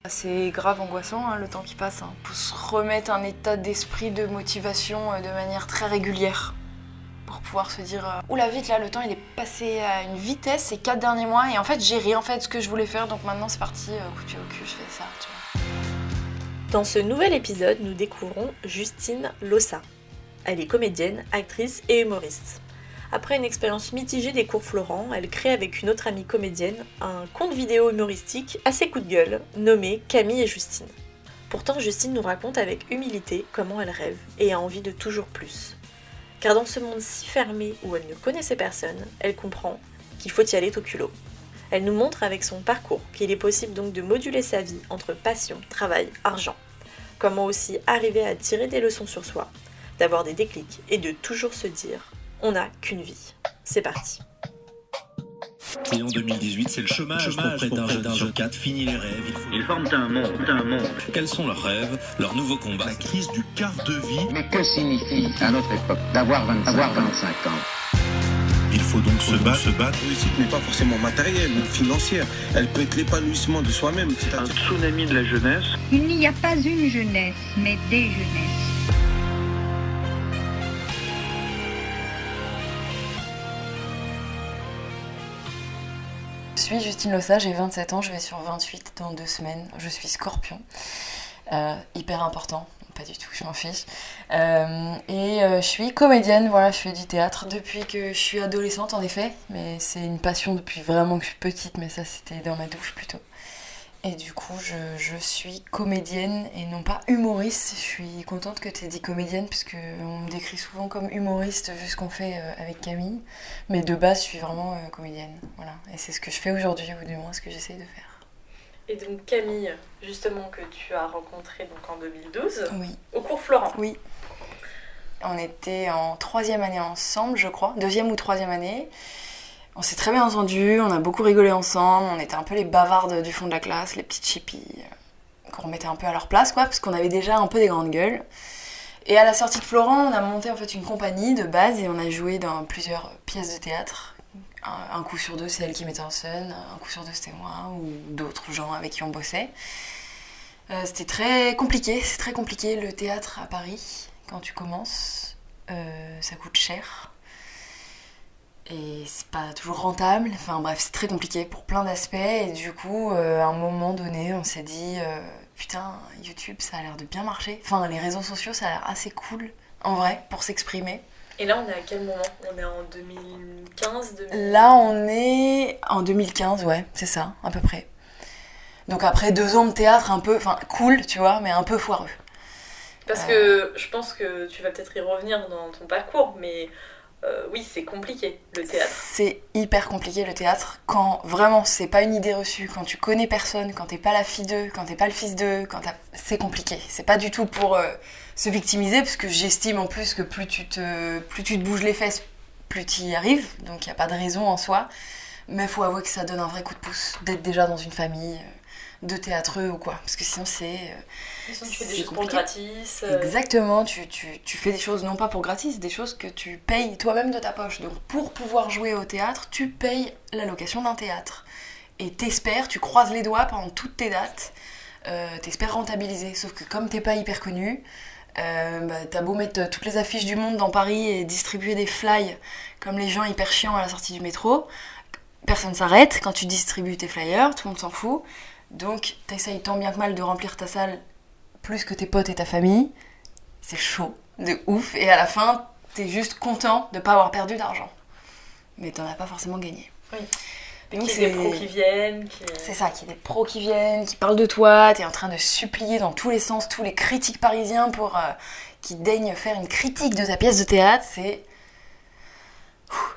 C'est grave angoissant le temps qui passe. Faut se remettre un état d'esprit de motivation de manière très régulière. Pour pouvoir se dire oula vite là, le temps il est passé à une vitesse ces 4 derniers mois et en fait j'ai rien fait de ce que je voulais faire donc maintenant c'est parti, coup de pied au cul, je fais ça, tu vois. Dans ce nouvel épisode, nous découvrons Justine Lossa. Elle est comédienne, actrice et humoriste. Après une expérience mitigée des cours Florent, elle crée avec une autre amie comédienne un compte vidéo humoristique assez coup de gueule, nommé Camille et Justine. Pourtant, Justine nous raconte avec humilité comment elle rêve et a envie de toujours plus. Car dans ce monde si fermé où elle ne connaissait personne, elle comprend qu'il faut y aller au culot. Elle nous montre avec son parcours qu'il est possible donc de moduler sa vie entre passion, travail, argent. Comment aussi arriver à tirer des leçons sur soi, d'avoir des déclics et de toujours se dire « on n'a qu'une vie ». C'est parti. Et en 2018, c'est le chômage pour près d'un jeune sur 4, fini les rêves. Ils forment un monde. Quels sont leurs rêves, leurs nouveaux combats? La crise du quart de vie. Mais que signifie, à notre époque, d'avoir 25 ans? Il faut donc se battre. La réussite n'est pas forcément matérielle ou financière. Elle peut être l'épanouissement de soi-même. C'est un tsunami de la jeunesse. Il n'y a pas une jeunesse, mais des jeunesses. Je suis Justine Lossa, j'ai 27 ans, je vais sur 28 dans 2 semaines. Je suis Scorpion, hyper important, pas du tout, je m'en fiche. Je suis comédienne, voilà, je fais du théâtre depuis que je suis adolescente en effet, mais c'est une passion depuis vraiment que je suis petite, mais ça c'était dans ma douche plutôt. Et du coup, je suis comédienne et non pas humoriste. Je suis contente que tu aies dit comédienne, puisque on me décrit souvent comme humoriste vu ce qu'on fait avec Camille. Mais de base, je suis vraiment comédienne. Voilà. Et c'est ce que je fais aujourd'hui, ou du moins ce que j'essaie de faire. Et donc Camille, justement, que tu as rencontrée donc en 2012, oui. Au cours Florent. Oui. On était en 3e année ensemble, je crois. 2e ou 3e année. On s'est très bien entendus, on a beaucoup rigolé ensemble, on était un peu les bavardes du fond de la classe, les petites chippies qu'on remettait un peu à leur place, quoi, parce qu'on avait déjà un peu des grandes gueules. Et à la sortie de Florent, on a monté en fait une compagnie de base et on a joué dans plusieurs pièces de théâtre. Un coup sur 2, c'est elle qui mettait en scène, un coup sur 2, c'était moi, ou d'autres gens avec qui on bossait. C'était très compliqué, c'est très compliqué le théâtre à Paris, quand tu commences, ça coûte cher. Et c'est pas toujours rentable, enfin bref, c'est très compliqué pour plein d'aspects. Et du coup, à un moment donné, on s'est dit putain, YouTube ça a l'air de bien marcher. Enfin, les réseaux sociaux ça a l'air assez cool, en vrai, pour s'exprimer. Et là, on est à quel moment? On est en 2015 Là, on est en 2015, ouais, c'est ça, à peu près. Donc après 2 ans de théâtre un peu, enfin cool, tu vois, mais un peu foireux. Parce que je pense que tu vas peut-être y revenir dans ton parcours, mais... oui, c'est compliqué, le théâtre. C'est hyper compliqué, le théâtre, quand vraiment c'est pas une idée reçue, quand tu connais personne, quand t'es pas la fille d'eux, quand t'es pas le fils d'eux, c'est compliqué. C'est pas du tout pour se victimiser, parce que j'estime en plus que plus tu te bouges les fesses, plus tu y arrives, donc y a pas de raison en soi. Mais faut avouer que ça donne un vrai coup de pouce d'être déjà dans une famille de théâtreux ou quoi, parce que sinon c'est... Sinon tu fais des choses pour gratis. Exactement, tu fais des choses non pas pour gratis, des choses que tu payes toi-même de ta poche. Donc pour pouvoir jouer au théâtre, tu payes la location d'un théâtre. Et t'espères, tu croises les doigts pendant toutes tes dates, t'espères rentabiliser. Sauf que comme t'es pas hyper connu, t'as beau mettre toutes les affiches du monde dans Paris et distribuer des flyers comme les gens hyper chiants à la sortie du métro, personne s'arrête. Quand tu distribues tes flyers, tout le monde s'en fout. Donc t'essayes tant bien que mal de remplir ta salle plus que tes potes et ta famille, c'est chaud, de ouf, et à la fin, t'es juste content de pas avoir perdu d'argent. Mais t'en as pas forcément gagné. Oui. Donc qu'il y ait des pros qui viennent. C'est ça, qu'il y ait des pros qui viennent, qui parlent de toi, t'es en train de supplier dans tous les sens tous les critiques parisiens pour qu'ils daignent faire une critique de ta pièce de théâtre,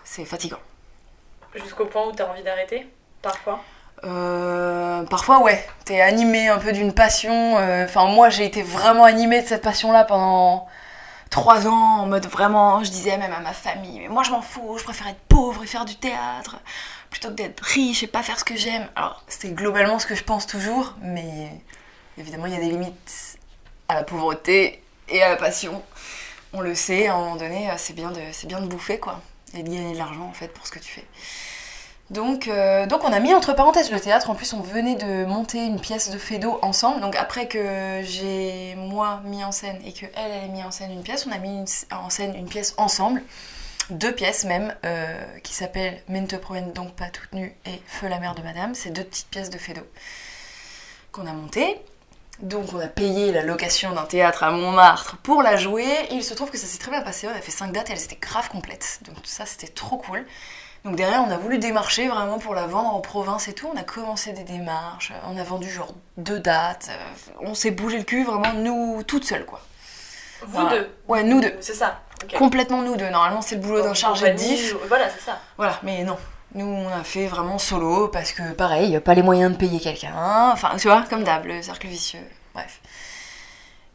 c'est fatigant. Jusqu'au point où t'as envie d'arrêter, parfois? Parfois ouais, t'es animé un peu d'une passion, moi j'ai été vraiment animée de cette passion-là pendant 3 ans, en mode vraiment, je disais même à ma famille, mais moi je m'en fous, je préfère être pauvre et faire du théâtre, plutôt que d'être riche et pas faire ce que j'aime. Alors c'était globalement ce que je pense toujours, mais évidemment il y a des limites à la pauvreté et à la passion, on le sait, à un moment donné c'est bien de bouffer quoi, et de gagner de l'argent en fait pour ce que tu fais. Donc on a mis entre parenthèses le théâtre. En plus, on venait de monter une pièce de Feydeau ensemble. Donc après que j'ai, moi, mis en scène et que elle ait mis en scène une pièce, on a mis en scène une pièce ensemble. 2 pièces même, qui s'appellent « Mais ne te promène donc pas toute nue » et « Feu la mère de madame ». C'est 2 petites pièces de Feydeau qu'on a montées. Donc on a payé la location d'un théâtre à Montmartre pour la jouer. Et il se trouve que ça s'est très bien passé. On a fait 5 dates et elles étaient grave complètes. Donc ça, c'était trop cool. Donc derrière, on a voulu démarcher vraiment pour la vendre en province et tout. On a commencé des démarches. On a vendu genre 2 dates. On s'est bougé le cul vraiment, nous, toutes seules, quoi. Vous deux? Ouais, nous deux. C'est ça. Okay. Complètement nous deux. Normalement, c'est le boulot d'un chargé de diff. Voilà, c'est ça. Voilà, mais non. Nous, on a fait vraiment solo parce que, pareil, pas les moyens de payer quelqu'un. Enfin, tu vois, comme d'hab, le cercle vicieux. Bref.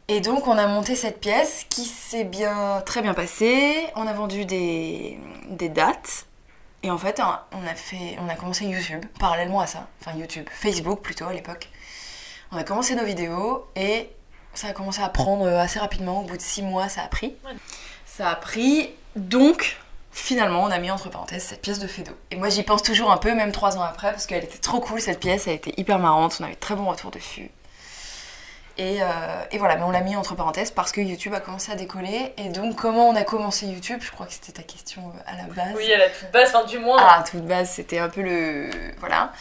Et donc, on a monté cette pièce qui s'est très bien passée. On a vendu des dates. Et en fait, on a commencé YouTube, parallèlement à ça. Enfin, YouTube, Facebook plutôt à l'époque. On a commencé nos vidéos et ça a commencé à prendre assez rapidement. Au bout de 6 mois, ça a pris. Ouais. Ça a pris, donc finalement on a mis entre parenthèses cette pièce de Feydeau. Et moi j'y pense toujours un peu, même 3 ans après, parce qu'elle était trop cool cette pièce, elle était hyper marrante, on avait de très bons retours dessus. Et voilà, mais on l'a mis entre parenthèses parce que YouTube a commencé à décoller. Et donc comment on a commencé YouTube, je crois que c'était ta question à la base. Oui, à la toute base, enfin du moins. Ah, à toute base, c'était un peu le... Voilà.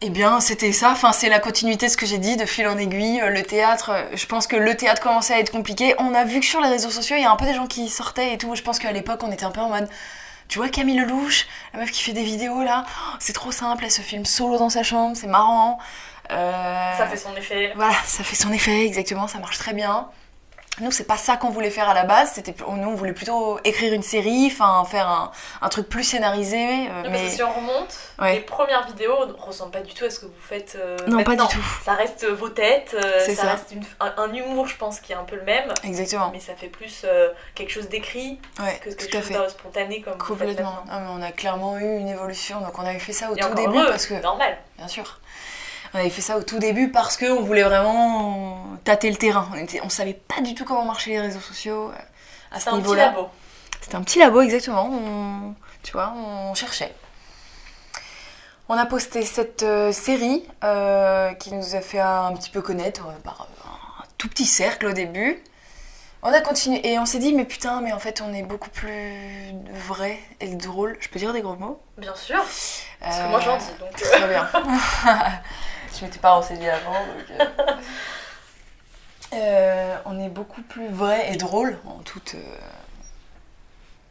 Eh bien, c'était ça, enfin, c'est la continuité de ce que j'ai dit, de fil en aiguille, le théâtre, je pense que le théâtre commençait à être compliqué, on a vu que sur les réseaux sociaux, il y a un peu des gens qui sortaient et tout, je pense qu'à l'époque, on était un peu en mode, tu vois Camille Lelouch, la meuf qui fait des vidéos là, c'est trop simple, elle se filme solo dans sa chambre, c'est marrant. Ça fait son effet. Voilà, ça fait son effet, exactement, ça marche très bien. Nous, c'est pas ça qu'on voulait faire à la base. Nous, on voulait plutôt écrire une série, enfin faire un truc plus scénarisé. Non, mais si on remonte, les premières vidéos ne ressemblent pas du tout à ce que vous faites non, maintenant. Pas du tout. Ça reste vos têtes, ça reste un humour, je pense, qui est un peu le même. Exactement. Mais ça fait plus quelque chose d'écrit que quelque chose de spontané comme complètement. Vous faites non, mais on a clairement eu une évolution. Donc on avait fait ça au et tout début parce que normal. Bien sûr. On avait fait ça au tout début parce qu'on voulait vraiment tâter le terrain. On savait pas du tout comment marchaient les réseaux sociaux à ce niveau-là. C'était un petit labo. C'était un petit labo, exactement. Tu vois, on cherchait. On a posté cette série qui nous a fait un petit peu connaître par un tout petit cercle au début. On a continué et on s'est dit mais putain, mais en fait on est beaucoup plus vrai et drôle. Je peux dire des gros mots ? Bien sûr. Parce que moi j'en dis donc. Très bien. Je m'étais pas renseignée avant donc. On est beaucoup plus vrai et drôle en toute.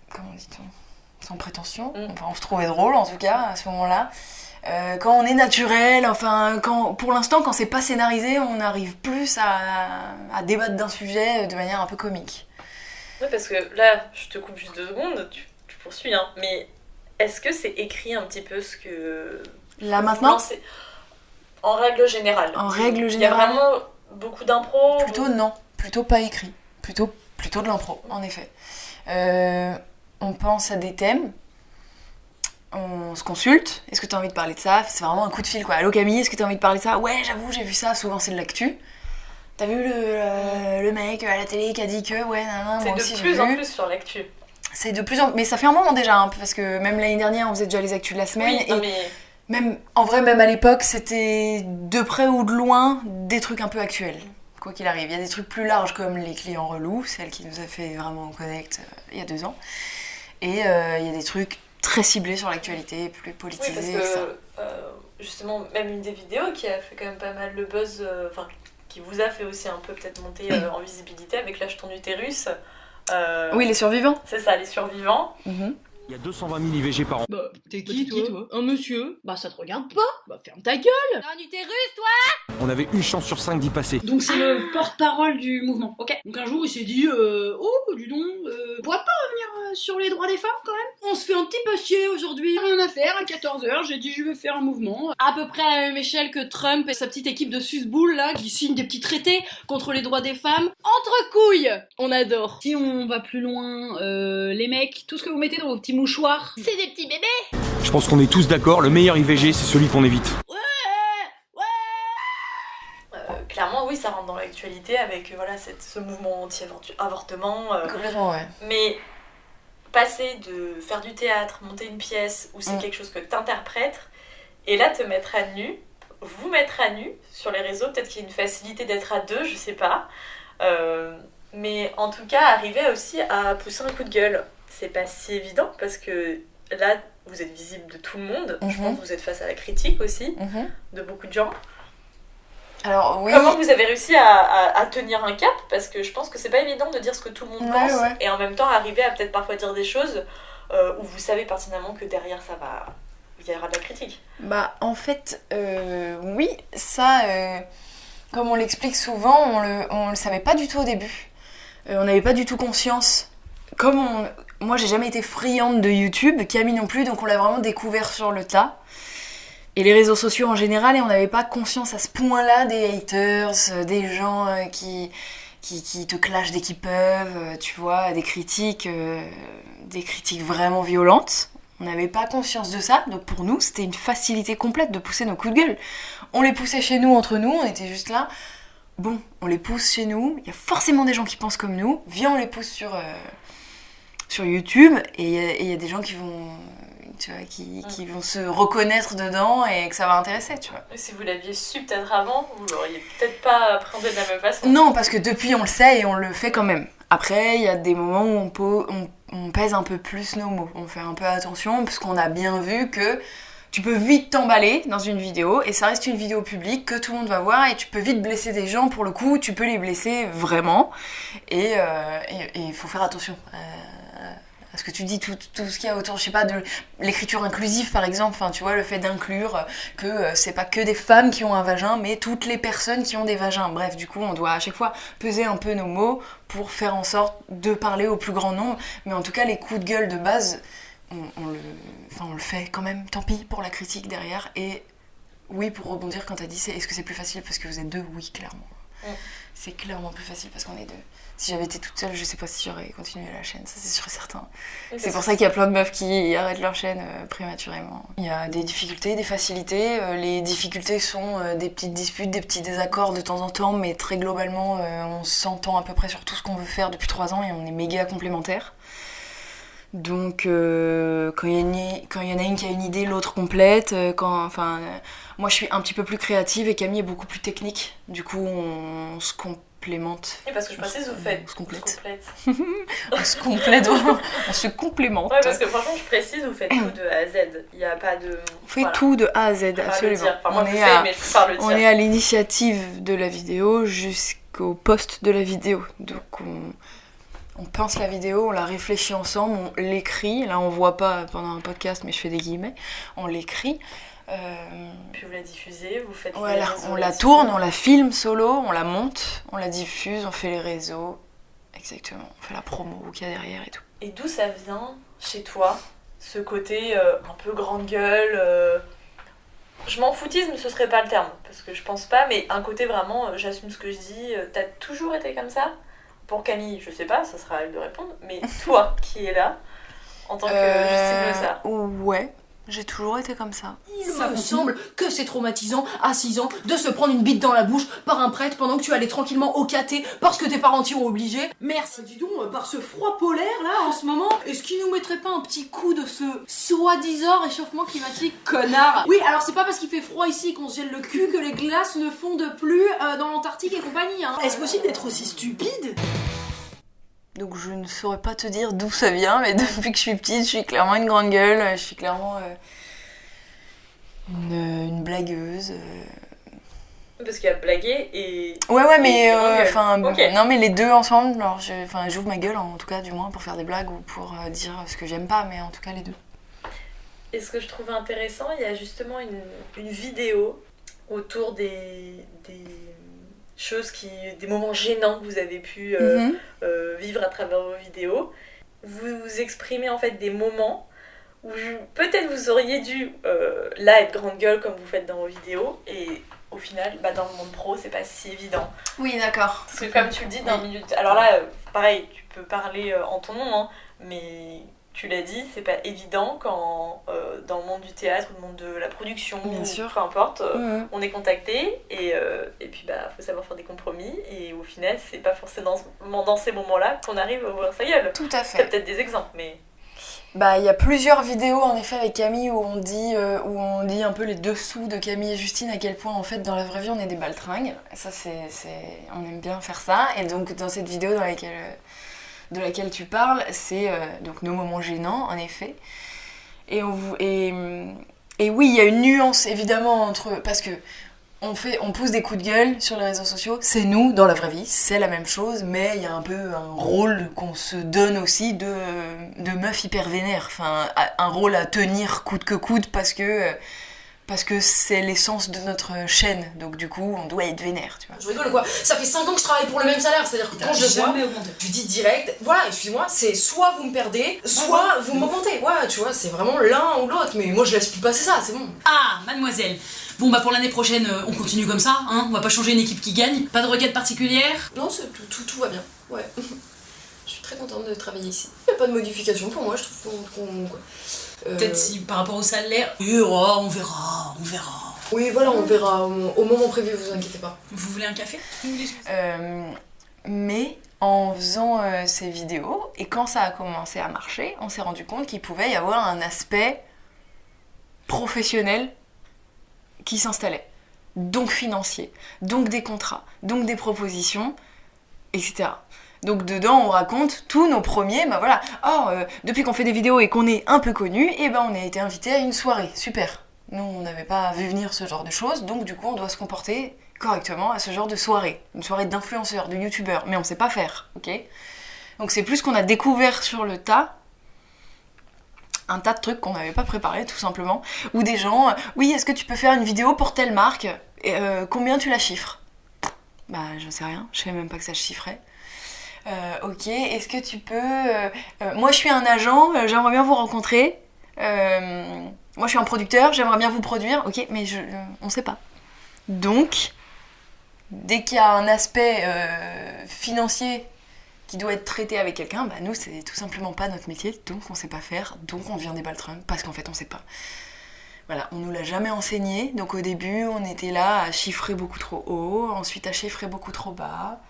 Comment dit-on ? Sans prétention. Enfin, on se trouvait drôle en tout cas à ce moment-là. Quand on est naturel, enfin, pour l'instant, quand c'est pas scénarisé, on arrive plus à débattre d'un sujet de manière un peu comique. Oui, parce que là, je te coupe juste 2 secondes, tu poursuis, hein, mais est-ce que c'est écrit un petit peu ce que. Là maintenant ? En règle générale. En règle générale. Il y a vraiment beaucoup d'impro. Plutôt non, plutôt pas écrit. Plutôt de l'impro, en effet. On pense à des thèmes. On se consulte, est-ce que tu as envie de parler de ça ? C'est vraiment un coup de fil quoi. Allô Camille, est-ce que tu as envie de parler de ça ? Ouais, j'avoue, j'ai vu ça, souvent c'est de l'actu. T'as vu le mec à la télé qui a dit que ouais, nan, moi aussi j'ai vu. C'est de plus en plus sur l'actu. C'est de plus en plus, mais ça fait un moment déjà, hein, parce que même l'année dernière on faisait déjà les actus de la semaine. Oui, non, mais... même, en vrai, même à l'époque, c'était de près ou de loin des trucs un peu actuels. Quoi qu'il arrive, il y a des trucs plus larges comme les clients relous, celle qui nous a fait vraiment connect il y a 2 ans. Et il y a des trucs très ciblé sur l'actualité, plus politisé. Oui, parce que justement, même une des vidéos qui a fait quand même pas mal le buzz, qui vous a fait aussi un peu peut-être monter en visibilité avec l'âge ton utérus. Oui, les survivants. C'est ça, les survivants. Il y a 220 000 IVG par an. Bah, t'es qui toi ? Un monsieur ? Bah, ça te regarde pas. Bah, ferme ta gueule. T'as un utérus, toi ? On avait une chance sur 5 d'y passer. Donc c'est le porte-parole du mouvement, ok ? Donc un jour, il s'est dit, oh, dis donc, on pourrait pas revenir sur les droits des femmes, quand même ? On se fait un petit peu chier aujourd'hui, rien à faire, à 14h, j'ai dit, je vais faire un mouvement. À peu près à la même échelle que Trump et sa petite équipe de susboules, là, qui signent des petits traités contre les droits des femmes. Entre couilles ! On adore. Si on va plus loin, les mecs, tout ce que vous mettez dans vos petits mouchoirs, c'est des petits bébés. Je pense qu'on est tous d'accord, le meilleur IVG, c'est celui qu'on évite. Clairement, oui, ça rentre dans l'actualité avec voilà, ce mouvement anti-avortement. Complètement, ouais. Mais passer de faire du théâtre, monter une pièce, où c'est quelque chose que t'interprètes, et là te mettre à nu, vous mettre à nu sur les réseaux, peut-être qu'il y a une facilité d'être à deux, je sais pas. Mais en tout cas, arriver aussi à pousser un coup de gueule, c'est pas si évident parce que là, vous êtes visible de tout le monde. Je pense que vous êtes face à la critique aussi, de beaucoup de gens. Alors, oui. Comment vous avez réussi à tenir un cap? Parce que je pense que c'est pas évident de dire ce que tout le monde pense et en même temps arriver à peut-être parfois dire des choses où vous savez pertinemment que derrière il y aura de la critique. Bah, en fait, oui, ça, comme on l'explique souvent, on le savait pas du tout au début. On n'avait pas du tout conscience. Moi, j'ai jamais été friande de YouTube, Camille non plus, donc on l'a vraiment découvert sur le tas. Et les réseaux sociaux en général, et on n'avait pas conscience à ce point-là des haters, des gens qui te clashent dès qu'ils peuvent, tu vois, des critiques vraiment violentes. On n'avait pas conscience de ça, donc pour nous, c'était une facilité complète de pousser nos coups de gueule. On les poussait chez nous, entre nous, on était juste là. Bon, on les pousse chez nous, il y a forcément des gens qui pensent comme nous, viens, on les pousse sur YouTube, et il y a des gens qui vont... Tu vois, qui vont se reconnaître dedans et que ça va intéresser, tu vois. Et si vous l'aviez su peut-être avant, vous l'auriez peut-être pas appréhendé de la même façon. Non, parce que depuis on le sait et on le fait quand même. Après, il y a des moments où on pèse un peu plus nos mots. On fait un peu attention parce qu'on a bien vu que tu peux vite t'emballer dans une vidéo et ça reste une vidéo publique que tout le monde va voir et tu peux vite blesser des gens. Pour le coup, tu peux les blesser vraiment et il faut faire attention. Parce que tu dis tout ce qu'il y a autour, je sais pas, de l'écriture inclusive par exemple, enfin tu vois, le fait d'inclure que c'est pas que des femmes qui ont un vagin, mais toutes les personnes qui ont des vagins. Bref, du coup, on doit à chaque fois peser un peu nos mots pour faire en sorte de parler au plus grand nombre. Mais en tout cas, les coups de gueule de base, on le fait quand même, tant pis pour la critique derrière. Et oui, pour rebondir quand t'as dit, est-ce que c'est plus facile parce que vous êtes deux? Oui, clairement. C'est clairement plus facile parce qu'on est deux. Si j'avais été toute seule, je sais pas si j'aurais continué la chaîne, ça c'est sûr et certain. C'est pour ça qu'il y a plein de meufs qui arrêtent leur chaîne prématurément. Il y a des difficultés, des facilités. Les difficultés sont des petites disputes, des petits désaccords de temps en temps, mais très globalement, on s'entend à peu près sur tout ce qu'on veut faire depuis 3 ans et on est méga complémentaires. Donc quand il y en a une qui a une idée, l'autre complète. Moi je suis un petit peu plus créative et Camille est beaucoup plus technique. Du coup on se complémente. Et parce que je précise, vous faites. On se complète. On se complète. On se complémente. Ouais, parce que franchement je précise, vous faites tout de A à Z. Il n'y a pas de... On fait tout de A à Z, absolument. Enfin, on est à l'initiative de la vidéo jusqu'au post de la vidéo. Donc on pense la vidéo, on la réfléchit ensemble, on l'écrit. Là, on voit pas pendant un podcast, mais je fais des guillemets. On l'écrit. Puis vous la diffusez, vous faites voilà, on la tourne, on la filme solo, on la monte, on la diffuse, on fait les réseaux. Exactement, on fait la promo qu'il y a derrière et tout. Et d'où ça vient, chez toi, ce côté un peu grande gueule je m'en foutisme, ce serait pas le terme, parce que je pense pas, mais un côté vraiment, j'assume ce que je dis. T'as toujours été comme ça? Pour Camille, je sais pas, ça sera à elle de répondre, mais toi qui es là, en tant que Justine Lossa. Ouais, j'ai toujours été comme ça. Il me semble que c'est traumatisant à 6 ans de se prendre une bite dans la bouche par un prêtre pendant que tu allais tranquillement au caté parce que tes parents t'y ont obligé. Merci. Dis donc, par ce froid polaire là en ce moment, est-ce qu'il nous mettrait pas un petit coup de ce soi-disant réchauffement climatique, connard? Oui, alors c'est pas parce qu'il fait froid ici qu'on se gèle le cul que les glaces ne fondent plus dans l'Antarctique et compagnie, hein. Est-ce possible d'être aussi stupide? Donc je ne saurais pas te dire d'où ça vient, mais depuis que je suis petite, je suis clairement une grande gueule, je suis clairement une blagueuse. Parce qu'il y a blaguer et... Ouais, mais okay. Non mais les deux ensemble, alors j'ouvre ma gueule en tout cas, du moins pour faire des blagues ou pour dire ce que j'aime pas, mais en tout cas les deux. Et ce que je trouve intéressant, il y a justement une vidéo autour des choses des moments gênants que vous avez pu vivre à travers vos vidéos. Vous exprimez en fait des moments où peut-être vous auriez dû là être grande gueule comme vous faites dans vos vidéos et au final dans le monde pro c'est pas si évident. Oui, d'accord. Parce que comme tu le dis dans le milieu alors là pareil tu peux parler en ton nom hein, mais tu l'as dit, c'est pas évident quand dans le monde du théâtre ou le monde de la production, bien sûr. Peu importe, on est contacté et puis faut savoir faire des compromis et au final c'est pas forcément dans ces moments-là qu'on arrive à ouvrir sa gueule. Tout à fait. T'as peut-être des exemples, mais... Bah, il y a plusieurs vidéos en effet avec Camille où on dit un peu les dessous de Camille et Justine, à quel point en fait dans la vraie vie on est des baltringues. Ça on aime bien faire ça. Et donc dans cette vidéo de laquelle tu parles, c'est donc nos moments gênants en effet. Et oui, il y a une nuance évidemment entre, parce que on pousse des coups de gueule sur les réseaux sociaux, c'est nous dans la vraie vie, c'est la même chose, mais il y a un peu un rôle qu'on se donne aussi de meuf hyper vénère, enfin un rôle à tenir coûte que coûte parce que c'est l'essence de notre chaîne, donc du coup on doit être vénère, tu vois. Je rigole quoi, ça fait 5 ans que je travaille pour le même salaire, c'est-à-dire que quand je le vois, je dis direct, voilà, excusez-moi, c'est soit vous me perdez, soit vous m'augmentez, ouais, tu vois, c'est vraiment l'un ou l'autre, mais moi je laisse plus passer ça, c'est bon. Ah, mademoiselle. Bon bah pour l'année prochaine, on continue comme ça, hein, on va pas changer une équipe qui gagne, pas de requête particulière. Non, tout va bien, ouais. Je suis très contente de travailler ici. Y a pas de modification pour moi, je trouve qu'on Peut-être si par rapport au salaire, on verra. Oui, voilà, on verra au moment prévu, vous inquiétez pas. Vous voulez un café? Mais en faisant ces vidéos, et quand ça a commencé à marcher, on s'est rendu compte qu'il pouvait y avoir un aspect professionnel qui s'installait. Donc financier, donc des contrats, donc des propositions, etc. Donc dedans on raconte tous nos premiers, bah voilà, depuis qu'on fait des vidéos et qu'on est un peu connus, et ben on a été invités à une soirée, super. Nous on n'avait pas vu venir ce genre de choses, donc du coup on doit se comporter correctement à ce genre de soirée. Une soirée d'influenceurs, de youtubeurs, mais on sait pas faire, ok? Donc c'est plus qu'on a découvert sur le tas, un tas de trucs qu'on n'avait pas préparés tout simplement, ou des gens, oui est-ce que tu peux faire une vidéo pour telle marque, combien tu la chiffres? Bah je sais rien, je savais même pas que ça se chiffrait. Ok, est-ce que tu peux... moi je suis un agent, j'aimerais bien vous rencontrer. Moi je suis un producteur, j'aimerais bien vous produire. Ok, mais on sait pas. Donc, dès qu'il y a un aspect financier qui doit être traité avec quelqu'un, bah nous c'est tout simplement pas notre métier, donc on sait pas faire, donc on devient des baltringues, parce qu'en fait on sait pas. Voilà, on nous l'a jamais enseigné, donc au début on était là à chiffrer beaucoup trop haut, ensuite à chiffrer beaucoup trop bas.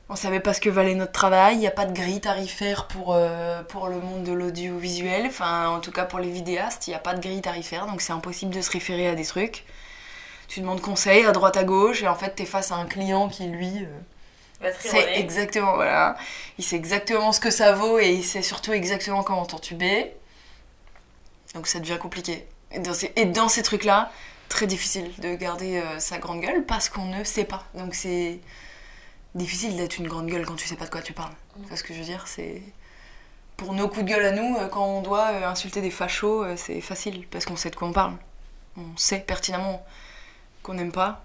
On savait pas ce que valait notre travail, il n'y a pas de grille tarifaire pour le monde de l'audiovisuel, enfin en tout cas pour les vidéastes, il n'y a pas de grille tarifaire, donc c'est impossible de se référer à des trucs. Tu demandes conseil à droite à gauche et en fait t'es face à un client qui lui sait exactement, voilà, il sait exactement ce que ça vaut et il sait surtout exactement comment t'entuber. Donc ça devient compliqué. Et dans ces trucs-là, très difficile de garder sa grande gueule parce qu'on ne sait pas. Donc c'est difficile d'être une grande gueule quand tu sais pas de quoi tu parles. Tu vois ce que je veux dire, c'est... Pour nos coups de gueule à nous, quand on doit insulter des fachos, c'est facile, parce qu'on sait de quoi on parle. On sait pertinemment qu'on n'aime pas,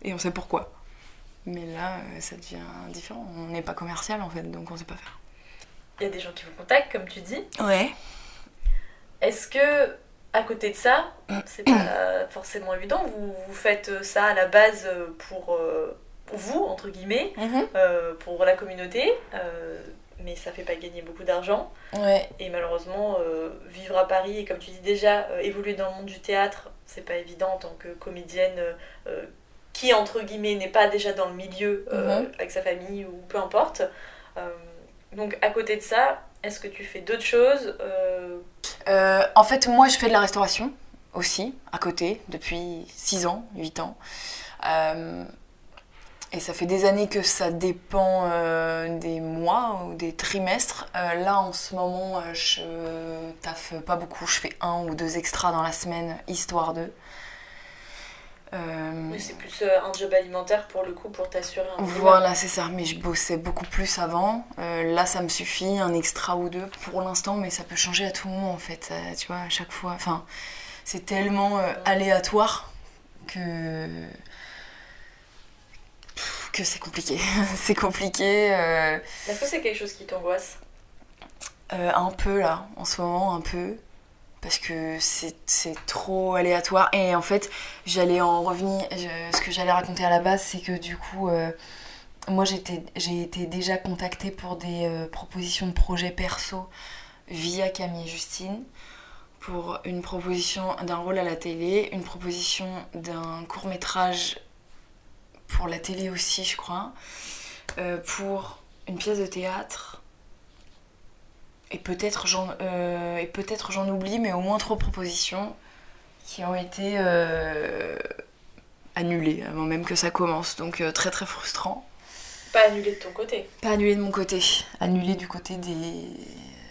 et on sait pourquoi. Mais là, ça devient différent. On n'est pas commercial, en fait, donc on sait pas faire. Il y a des gens qui vous contactent, comme tu dis. Ouais. Est-ce que, à côté de ça, c'est pas forcément évident, vous faites ça à la base pour... vous, entre guillemets, pour la communauté, mais ça fait pas gagner beaucoup d'argent. Ouais. Et malheureusement, vivre à Paris et comme tu dis déjà, évoluer dans le monde du théâtre, c'est pas évident en tant que comédienne qui, entre guillemets, n'est pas déjà dans le milieu avec sa famille ou peu importe. Donc à côté de ça, est-ce que tu fais d'autres choses En fait, moi je fais de la restauration aussi, à côté, depuis 6 ans, 8 ans. Et ça fait des années que ça dépend des mois ou des trimestres. Là, en ce moment, je taffe pas beaucoup. Je fais 1 ou 2 extras dans la semaine, histoire de... Oui, c'est plus un job alimentaire pour le coup, pour t'assurer un minimum. Voilà, c'est ça. Mais je bossais beaucoup plus avant. Là, ça me suffit, un extra ou 2 pour l'instant, mais ça peut changer à tout moment, en fait. Tu vois, à chaque fois... Enfin, c'est tellement aléatoire que c'est compliqué. C'est compliqué. Est-ce que c'est quelque chose qui t'angoisse ? Un peu là, en ce moment, un peu. Parce que c'est trop aléatoire. Et en fait, j'allais en revenir. Ce que j'allais raconter à la base, c'est que du coup, moi j'ai été déjà contactée pour des propositions de projets perso via Camille et Justine. Pour une proposition d'un rôle à la télé, une proposition d'un court-métrage pour la télé aussi, je crois, pour une pièce de théâtre Et peut-être j'en oublie, mais au moins 3 propositions qui ont été annulées avant même que ça commence. Donc très très frustrant. Pas annulé de ton côté. Pas annulé de mon côté. Annulé du côté des...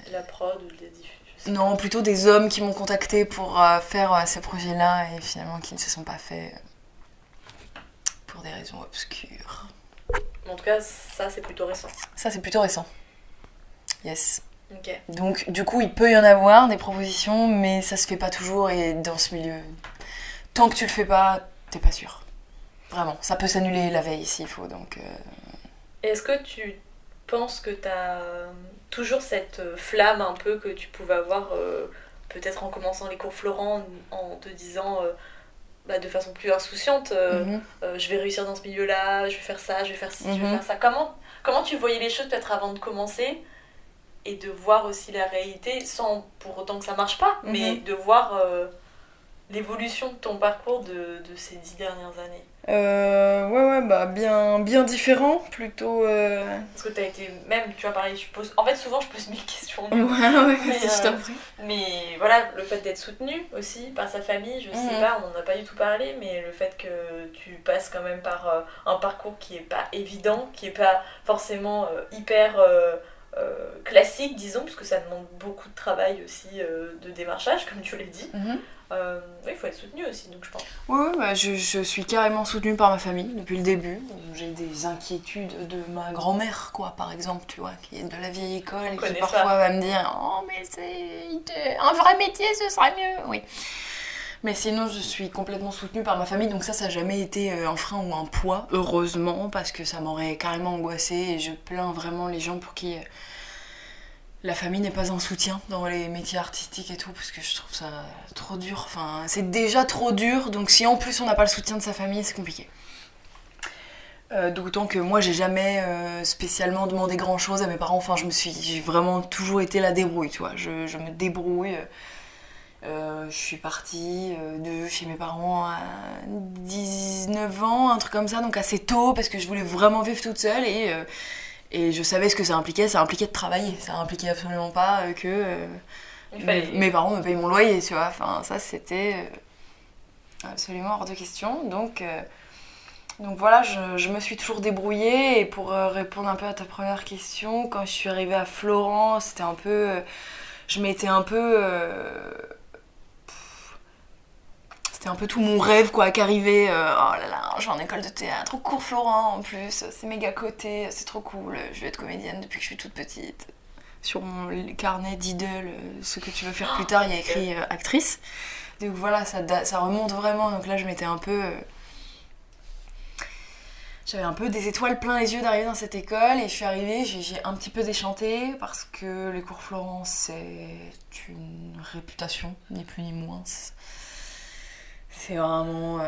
De la prod ou des diffusions. Non, plutôt des hommes qui m'ont contacté pour faire ces projets-là et finalement qui ne se sont pas faits pour des raisons obscures. En tout cas, ça c'est plutôt récent. Ça c'est plutôt récent. Yes. Ok. Donc du coup il peut y en avoir des propositions mais ça se fait pas toujours et dans ce milieu tant que tu le fais pas t'es pas sûr. Vraiment, ça peut s'annuler la veille s'il faut donc... Et est-ce que tu penses que t'as toujours cette flamme un peu que tu pouvais avoir peut-être en commençant les cours Florent en te disant de façon plus insouciante je vais réussir dans ce milieu-là, je vais faire ça, je vais faire ci, je vais faire ça. Comment tu voyais les choses peut-être avant de commencer et de voir aussi la réalité sans pour autant que ça marche pas, mais de voir l'évolution de ton parcours de ces 10 dernières années. Bien différent, plutôt... Parce que t'as été, même, tu vois, pareil, en fait, souvent, je pose 1000 questions. Je t'en prie. Mais voilà, le fait d'être soutenu aussi par sa famille, je sais pas, on n'en a pas du tout parlé, mais le fait que tu passes quand même par un parcours qui est pas évident, qui est pas forcément hyper... classique, disons, parce que ça demande beaucoup de travail aussi de démarchage, comme tu l'as dit. Il faut être soutenu aussi, donc je pense. Je suis carrément soutenue par ma famille depuis le début. J'ai des inquiétudes de ma grand-mère, quoi, par exemple, tu vois, qui est de la vieille école et qui parfois va me dire « Oh, mais c'est un vrai métier, ce serait mieux !» Oui. Mais sinon, je suis complètement soutenue par ma famille, donc ça n'a jamais été un frein ou un poids, heureusement, parce que ça m'aurait carrément angoissée et je plains vraiment les gens pour qui la famille n'est pas un soutien dans les métiers artistiques et tout, parce que je trouve ça trop dur. Enfin, c'est déjà trop dur, donc si en plus on n'a pas le soutien de sa famille, c'est compliqué. D'autant que moi, j'ai jamais spécialement demandé grand-chose à mes parents. Enfin, j'ai vraiment toujours été la débrouille, tu vois. Je me débrouille. Je suis partie de chez mes parents à 19 ans, un truc comme ça, donc assez tôt, parce que je voulais vraiment vivre toute seule et je savais ce que ça impliquait de travailler. Ça impliquait absolument pas que mes parents me payent mon loyer, tu vois. Enfin, ça, c'était absolument hors de question. Donc voilà, je me suis toujours débrouillée. Et pour répondre un peu à ta première question, quand je suis arrivée à Florent, c'était un peu... je m'étais un peu... c'était un peu tout mon rêve quoi qu'arriver. Oh là là, je vais en école de théâtre, au cours Florent en plus, c'est méga coté, c'est trop cool, je vais être comédienne depuis que je suis toute petite. Sur mon carnet d'idole, ce que tu veux faire plus tard, il y a écrit actrice. Donc voilà, ça remonte vraiment. Donc là, je m'étais un peu... J'avais un peu des étoiles plein les yeux d'arriver dans cette école et je suis arrivée, j'ai un petit peu déchanté parce que les cours Florent, c'est une réputation, ni plus ni moins. C'est vraiment...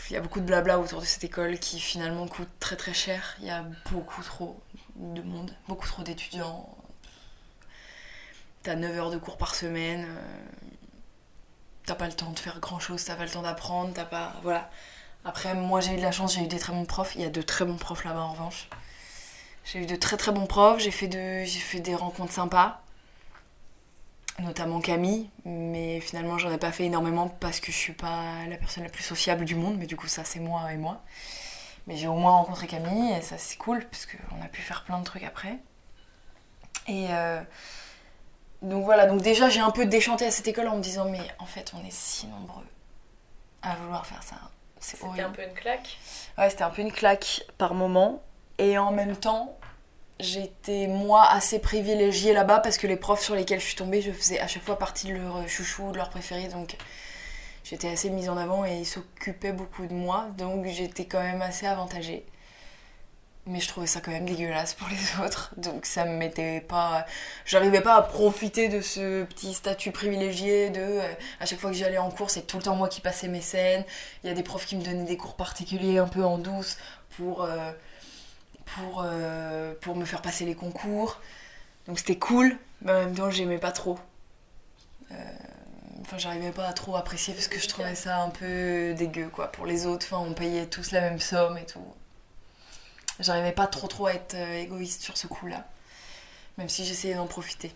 il y a beaucoup de blabla autour de cette école qui finalement coûte très très cher. Il y a beaucoup trop de monde, beaucoup trop d'étudiants. T'as 9 heures de cours par semaine. T'as pas le temps de faire grand chose, t'as pas le temps d'apprendre, t'as pas... Voilà. Après, moi j'ai eu de la chance, j'ai eu des très bons profs. Il y a de très bons profs là-bas en revanche. J'ai eu de très très bons profs, j'ai fait des rencontres sympas. Notamment Camille, mais finalement j'en ai pas fait énormément parce que je suis pas la personne la plus sociable du monde, mais du coup ça c'est moi et moi. Mais j'ai au moins rencontré Camille et ça c'est cool parce qu'on a pu faire plein de trucs après. Et donc voilà, donc déjà j'ai un peu déchanté à cette école en me disant mais en fait on est si nombreux à vouloir faire ça. C'est horrible. C'était un peu une claque. Ouais, c'était un peu une claque par moment et en même temps... J'étais, moi, assez privilégiée là-bas parce que les profs sur lesquels je suis tombée, je faisais à chaque fois partie de leur chouchou, de leur préféré, donc j'étais assez mise en avant et ils s'occupaient beaucoup de moi, donc j'étais quand même assez avantagée. Mais je trouvais ça quand même dégueulasse pour les autres, donc ça me mettait pas... J'arrivais pas à profiter de ce petit statut privilégié de... à chaque fois que j'allais en cours, c'est tout le temps moi qui passais mes scènes, il y a des profs qui me donnaient des cours particuliers un peu en douce pour me faire passer les concours. Donc c'était cool, mais en même temps j'aimais pas trop. J'arrivais pas à trop apprécier parce que je trouvais ça un peu dégueu quoi. Pour les autres, on payait tous la même somme et tout. J'arrivais pas trop à être égoïste sur ce coup-là. même si j'essayais d'en profiter.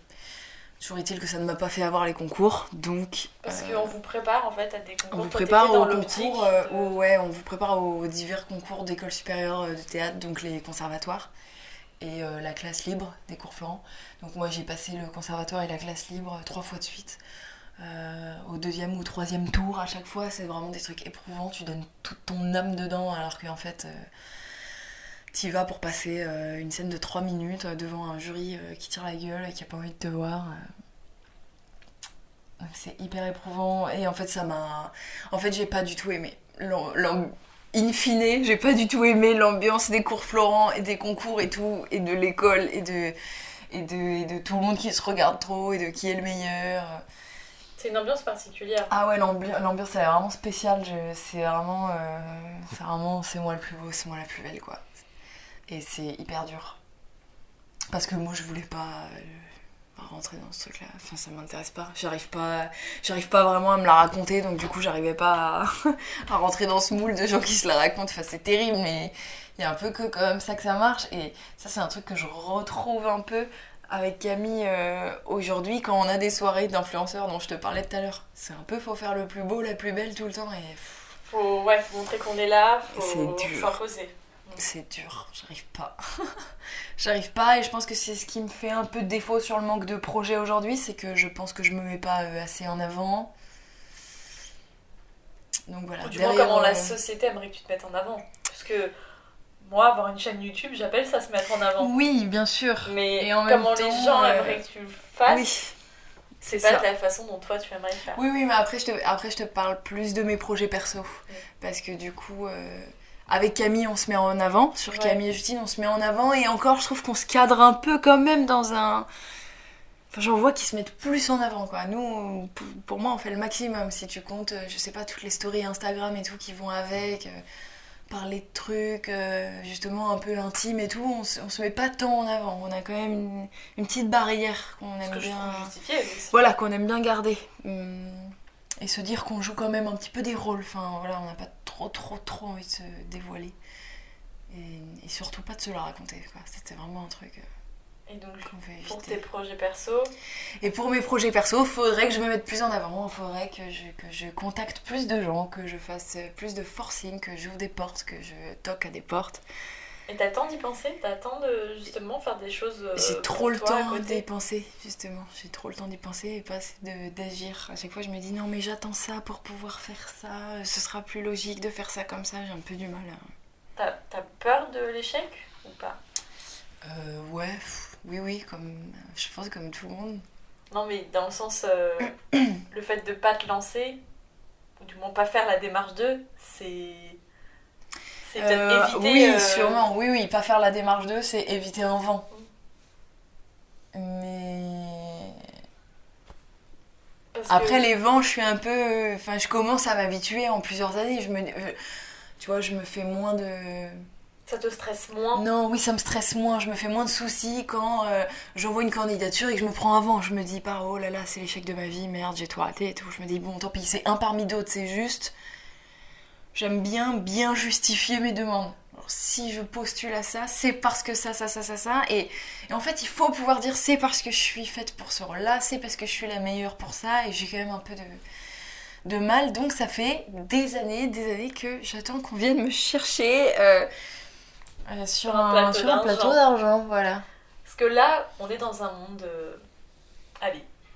Toujours est-il que ça ne m'a pas fait avoir les concours, donc... Parce qu'on vous prépare en fait à des concours. On vous prépare aux concours, on vous prépare aux divers concours d'école supérieure de théâtre, donc les conservatoires et la classe libre des cours Florent. Donc moi j'ai passé le conservatoire et la classe libre 3 fois de suite. Au 2e ou 3e tour à chaque fois, c'est vraiment des trucs éprouvants, tu donnes toute ton âme dedans alors qu'en fait... T'y vas pour passer une scène de 3 minutes devant un jury qui tire la gueule et qui a pas envie de te voir. C'est hyper éprouvant et en fait ça m'a... En fait j'ai pas du tout aimé. In fine, j'ai pas du tout aimé l'ambiance des cours Florent et des concours et tout, et de l'école et de tout le monde qui se regarde trop et de qui est le meilleur. C'est une ambiance particulière. Ah ouais, l'ambiance elle est vraiment spéciale, c'est vraiment c'est moi le plus beau, c'est moi la plus belle quoi. Et c'est hyper dur. Parce que moi je voulais pas rentrer dans ce truc-là. Enfin ça m'intéresse pas. J'arrive pas vraiment à me la raconter, donc du coup j'arrivais pas à rentrer dans ce moule de gens qui se la racontent. Enfin c'est terrible, mais il y a un peu que comme ça que ça marche. Et ça c'est un truc que je retrouve un peu avec Camille aujourd'hui quand on a des soirées d'influenceurs dont je te parlais tout à l'heure. C'est un peu faut faire le plus beau, la plus belle tout le temps et... Faut montrer qu'on est là, faut s'imposer. C'est dur, j'arrive pas et je pense que c'est ce qui me fait un peu défaut sur le manque de projet aujourd'hui, c'est que je pense que je me mets pas assez en avant. Donc voilà. Du moins comment la société aimerait que tu te mettes en avant. Parce que moi, avoir une chaîne YouTube, j'appelle ça se mettre en avant. Oui, bien sûr. Mais et en comment même temps, les gens aimeraient que tu le fasses, oui, c'est pas de la façon dont toi tu aimerais le faire. Oui, mais après je te parle plus de mes projets perso. Parce que du coup... Avec Camille, on se met en avant. Sur Camille et Justine, on se met en avant. Et encore, je trouve qu'on se cadre un peu quand même dans un... Enfin, j'en vois qui se mettent plus en avant, quoi. Nous, pour moi, on fait le maximum. Si tu comptes, je sais pas, toutes les stories Instagram et tout qui vont avec, parler de trucs, justement, un peu intimes et tout, on se met pas tant en avant. On a quand même une petite barrière qu'on aime bien... Voilà, qu'on aime bien garder. Et se dire qu'on joue quand même un petit peu des rôles. Enfin, voilà, on n'a pas trop envie de se dévoiler. Et surtout pas de se la raconter, quoi. C'était vraiment un truc et donc, qu'on veut éviter. Pour tes projets perso... Et pour mes projets perso, faudrait que je me mette plus en avant. Faudrait que je contacte plus de gens, que je fasse plus de forcing, que j'ouvre des portes, que je toque à des portes. Et t'as le temps d'y penser? T'as le temps de justement faire des choses j'ai trop le temps d'y penser, justement. J'ai trop le temps d'y penser et pas d'agir. À chaque fois, je me dis non, mais j'attends ça pour pouvoir faire ça. Ce sera plus logique de faire ça comme ça. J'ai un peu du mal à... T'as peur de l'échec ou pas? Ouais, oui, comme je pense comme tout le monde. Non, mais dans le sens, le fait de pas te lancer, ou du moins pas faire la démarche d'eux, c'est peut-être éviter... Oui, sûrement, oui, pas faire la démarche d'eux, c'est éviter un vent. Mais... Après les vents, je suis un peu... Enfin, je commence à m'habituer en plusieurs années. Tu vois, je me fais moins de... Ça te stresse moins? Non, oui, ça me stresse moins. Je me fais moins de soucis quand j'envoie une candidature et que je me prends un vent. Je me dis pas, oh là là, c'est l'échec de ma vie, merde, j'ai tout raté et tout. Je me dis, bon, tant pis, c'est un parmi d'autres, c'est juste... J'aime bien justifier mes demandes. Alors, si je postule à ça, c'est parce que ça. Et en fait, il faut pouvoir dire c'est parce que je suis faite pour ce rôle-là, c'est parce que je suis la meilleure pour ça, et j'ai quand même un peu de mal. Donc ça fait des années que j'attends qu'on vienne me chercher sur un plateau d'argent. Voilà. Parce que là, on est dans un monde...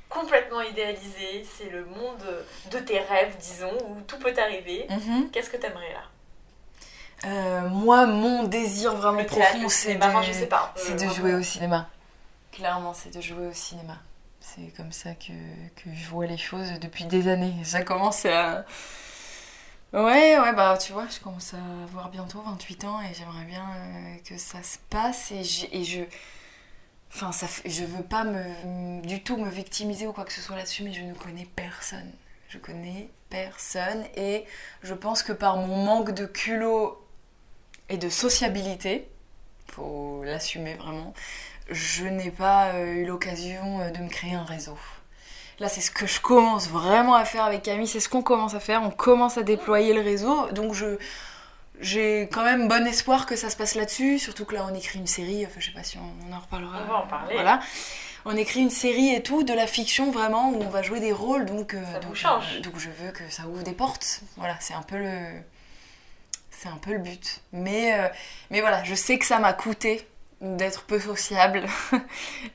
complètement idéalisé, c'est le monde de tes rêves, disons, où tout peut arriver. Qu'est-ce que t'aimerais là? Moi, mon désir vraiment profond, c'est de jouer au cinéma. Clairement, c'est de jouer au cinéma. C'est comme ça que je vois les choses depuis des années. Ça commence à... Ouais, bah tu vois, je commence à avoir bientôt 28 ans et j'aimerais bien que ça se passe Enfin, je veux pas du tout me victimiser ou quoi que ce soit là-dessus, mais je ne connais personne. Je connais personne et je pense que par mon manque de culot et de sociabilité, faut l'assumer vraiment, je n'ai pas eu l'occasion de me créer un réseau. Là, c'est ce que je commence vraiment à faire avec Camille, c'est ce qu'on commence à faire, on commence à déployer le réseau, donc j'ai quand même bon espoir que ça se passe là-dessus, surtout que là on écrit une série, enfin je sais pas si on en reparlera. On va en parler. Voilà. On écrit une série et tout, de la fiction vraiment, où on va jouer des rôles, donc vous change. donc je veux que ça ouvre des portes. Voilà, c'est un peu le but. Mais voilà, je sais que ça m'a coûté d'être peu sociable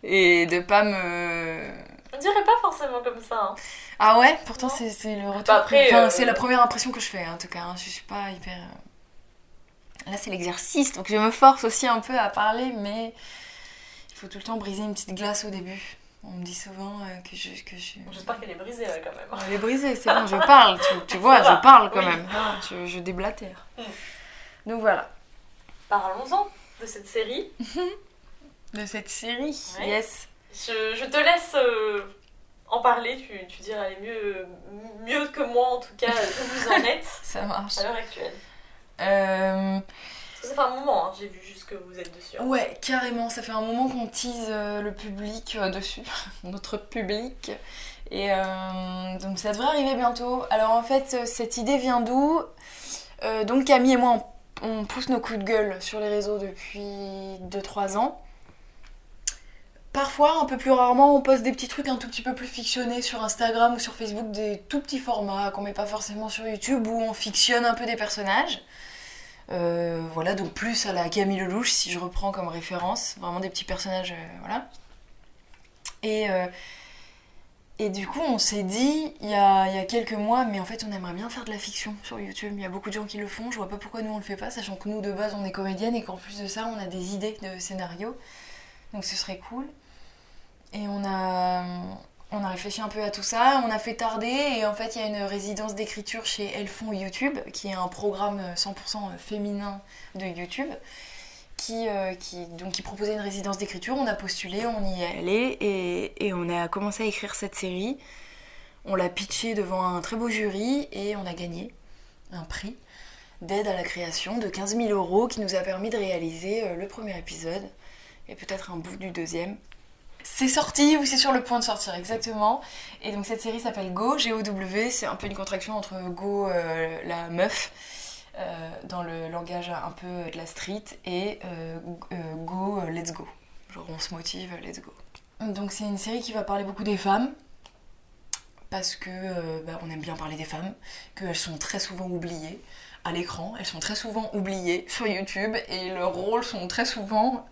et de pas me... On dirait pas forcément comme ça. Hein. Ah ouais, pourtant c'est le retour. Après, c'est la première impression que je fais en tout cas. Hein. Je suis pas hyper. Là c'est l'exercice, donc je me force aussi un peu à parler, mais il faut tout le temps briser une petite glace au début. On me dit souvent que je. J'espère qu'elle est brisée là quand même. Elle est brisée, c'est bon, je parle. Tu vois, je parle quand même. Je déblatère. Donc voilà. Parlons-en de cette série. De cette série, ouais. Yes. Je te laisse en parler, tu diras mieux que moi en tout cas où vous en êtes. Ça marche. À l'heure actuelle. Parce que ça fait un moment, hein, j'ai vu juste que vous êtes dessus. Hein. Ouais, carrément, ça fait un moment qu'on tease le public dessus, notre public. Et donc ça devrait arriver bientôt. Alors en fait, cette idée vient d'où ? Donc Camille et moi, on pousse nos coups de gueule sur les réseaux depuis 2-3 ans. Parfois, un peu plus rarement, on poste des petits trucs un tout petit peu plus fictionnés sur Instagram ou sur Facebook, des tout petits formats qu'on met pas forcément sur YouTube, où on fictionne un peu des personnages. Voilà, donc plus à la Camille Lelouch, si je reprends comme référence, vraiment des petits personnages, voilà. Et du coup, on s'est dit, il y a quelques mois, mais en fait, on aimerait bien faire de la fiction sur YouTube. Il y a beaucoup de gens qui le font, je vois pas pourquoi nous on le fait pas, sachant que nous, de base, on est comédienne et qu'en plus de ça, on a des idées de scénario. Donc ce serait cool. Et on a réfléchi un peu à tout ça, on a fait tarder, et en fait il y a une résidence d'écriture chez Elles font YouTube, qui est un programme 100% féminin de YouTube, qui proposait une résidence d'écriture. On a postulé, on y est allé, et on a commencé à écrire cette série. On l'a pitché devant un très beau jury, et on a gagné un prix d'aide à la création de 15 000 € qui nous a permis de réaliser le premier épisode, et peut-être un bout du deuxième. C'est sorti, ou c'est sur le point de sortir, exactement. Et donc cette série s'appelle Go, G-O-W, c'est un peu une contraction entre Go, la meuf, dans le langage un peu de la street, et Go, let's go. Genre on se motive, let's go. Donc c'est une série qui va parler beaucoup des femmes, parce que on aime bien parler des femmes, qu'elles sont très souvent oubliées à l'écran, elles sont très souvent oubliées sur YouTube, et leurs rôles sont très souvent...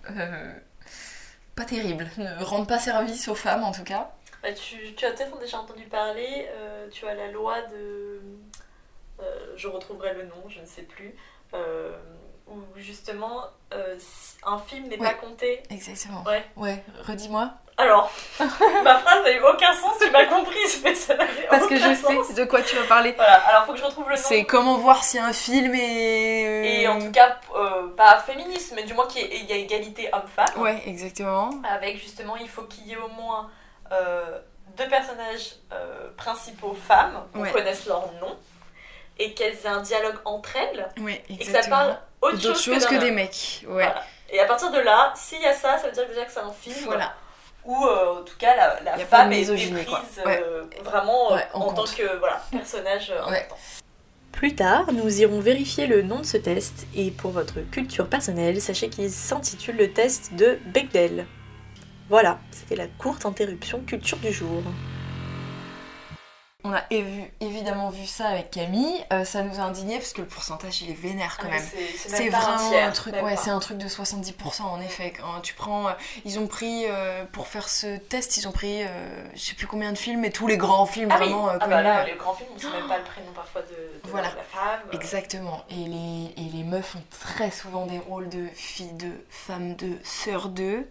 pas terrible, ne rendent pas service aux femmes en tout cas. Bah, tu as peut-être déjà entendu parler, tu as la loi de... je retrouverai le nom, je ne sais plus, où justement un film n'est pas compté. Exactement. Ouais, redis-moi. Alors, ma phrase n'a eu aucun sens, tu m'as comprise, mais ça n'avait parce aucun que je sens. sais de quoi tu vas parler. Voilà, alors faut que je retrouve le nom. C'est comment voir si un film est... Et en tout cas, pas féministe, mais du moins qu'il y a égalité homme-femme. Ouais, exactement. Avec justement, il faut qu'il y ait au moins 2 personnages principaux femmes, qu'on connaisse leur nom, et qu'elles aient un dialogue entre elles, ouais, et que ça parle autre chose que des mecs. Ouais. Voilà. Et à partir de là, s'il y a ça, ça veut dire déjà que c'est un film. Voilà. Où en tout cas la femme est prise vraiment en tant que personnage important. Plus tard, nous irons vérifier le nom de ce test, et pour votre culture personnelle, sachez qu'il s'intitule le test de Bechdel. Voilà, c'était la courte interruption culture du jour. On a évidemment vu ça avec Camille, ça nous a indignés parce que le pourcentage il est vénère quand même. C'est vraiment un truc, c'est un truc de 70% en effet. Quand tu prends, ils ont pris, pour faire ce test, ils ont pris je sais plus combien de films, mais tous les grands films vraiment connus. Bah là, les grands films, on sait même pas le prénom parfois de la femme. Exactement, et les meufs ont très souvent des rôles de filles de femmes de sœurs d'eux.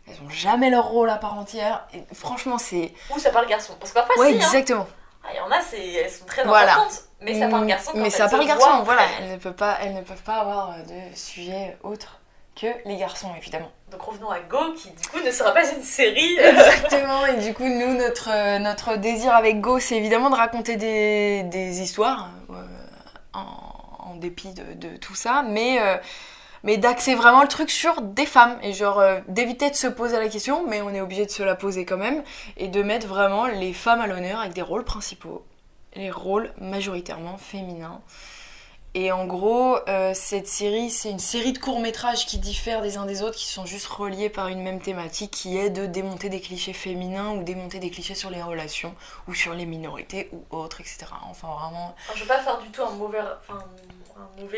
Elles ont jamais leur rôle à part entière. Et franchement, c'est... Ou ça parle garçon. Parce que parfois, ouais, exactement. Il y en a, elles sont très importantes. Mais ça parle garçon quand mais ça parle garçon, voilà. Elles ne peuvent pas avoir de sujet autre que les garçons, évidemment. Donc revenons à Go, qui du coup ne sera pas une série. Exactement, et du coup, nous, notre désir avec Go, c'est évidemment de raconter des histoires, en dépit de tout ça, mais d'axer vraiment le truc sur des femmes, et genre d'éviter de se poser la question, mais on est obligé de se la poser quand même, et de mettre vraiment les femmes à l'honneur avec des rôles principaux, les rôles majoritairement féminins. Et en gros, cette série, c'est une série de courts-métrages qui diffèrent des uns des autres, qui sont juste reliés par une même thématique, qui est de démonter des clichés féminins ou démonter des clichés sur les relations ou sur les minorités ou autres, etc. Enfin, vraiment... Alors, je veux pas faire du tout un mauvais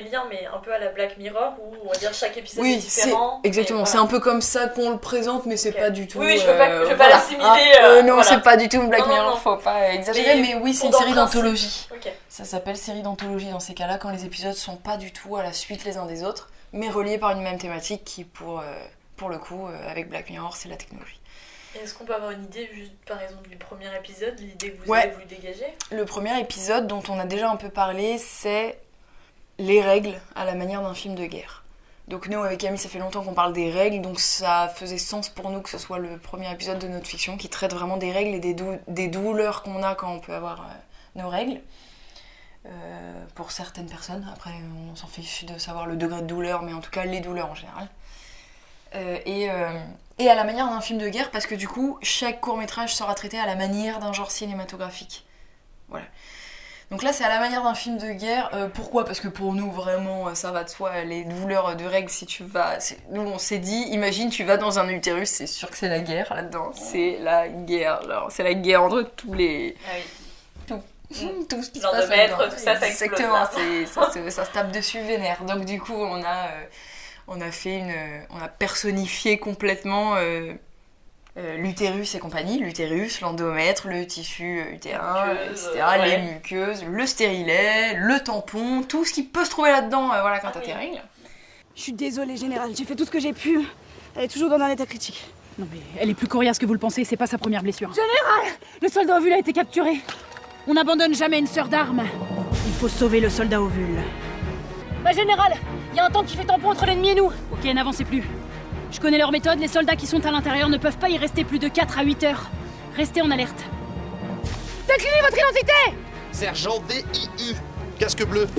lien, mais un peu à la Black Mirror, où on va dire chaque épisode est différent. Exactement, voilà. C'est un peu comme ça qu'on le présente, mais c'est pas du tout... Oui, je veux pas l'assimiler. Non, voilà. C'est pas du tout Black Mirror, non. faut pas exagérer, mais oui, c'est une série d'anthologie. Okay. Ça s'appelle série d'anthologie dans ces cas-là, quand les épisodes sont pas du tout à la suite les uns des autres, mais reliés par une même thématique qui, pour le coup, avec Black Mirror, c'est la technologie. Et est-ce qu'on peut avoir une idée, juste par exemple, du premier épisode, l'idée que vous avez voulu dégager ? Le premier épisode dont on a déjà un peu parlé, c'est les règles à la manière d'un film de guerre. Donc nous, avec Camille, ça fait longtemps qu'on parle des règles, donc ça faisait sens pour nous que ce soit le premier épisode de notre fiction qui traite vraiment des règles et des douleurs qu'on a quand on peut avoir nos règles. Pour certaines personnes, après on s'en fiche de savoir le degré de douleur, mais en tout cas les douleurs en général. Et à la manière d'un film de guerre, parce que du coup, chaque court-métrage sera traité à la manière d'un genre cinématographique. Voilà. Donc là, c'est à la manière d'un film de guerre. Pourquoi ? Parce que pour nous, vraiment, ça va de soi, les douleurs de règles, si tu vas... Nous, on s'est dit, imagine, tu vas dans un utérus, c'est sûr que c'est la guerre là-dedans. C'est la guerre, genre, c'est la guerre entre tous les... Ah oui. Tout ce qui se genre passe de maître, là-dedans. tout ça explose. Exactement, ça se tape dessus vénère. Donc du coup, on a personnifié complètement l'utérus et compagnie, l'utérus, l'endomètre, le tissu utérin, etc., les muqueuses, le stérilet, le tampon, tout ce qui peut se trouver là-dedans quand t'as tes règles. Je suis désolée, Général, j'ai fait tout ce que j'ai pu. Elle est toujours dans un état critique. Non mais elle est plus coriace que vous le pensez, c'est pas sa première blessure. Général, le soldat ovule a été capturé. On n'abandonne jamais une sœur d'armes. Il faut sauver le soldat ovule. Bah Général, il y a un tank qui fait tampon entre l'ennemi et nous. Ok, n'avancez plus. Je connais leur méthode, les soldats qui sont à l'intérieur ne peuvent pas y rester plus de 4 à 8 heures. Restez en alerte. Déclinez votre identité! Sergent DIU, casque bleu.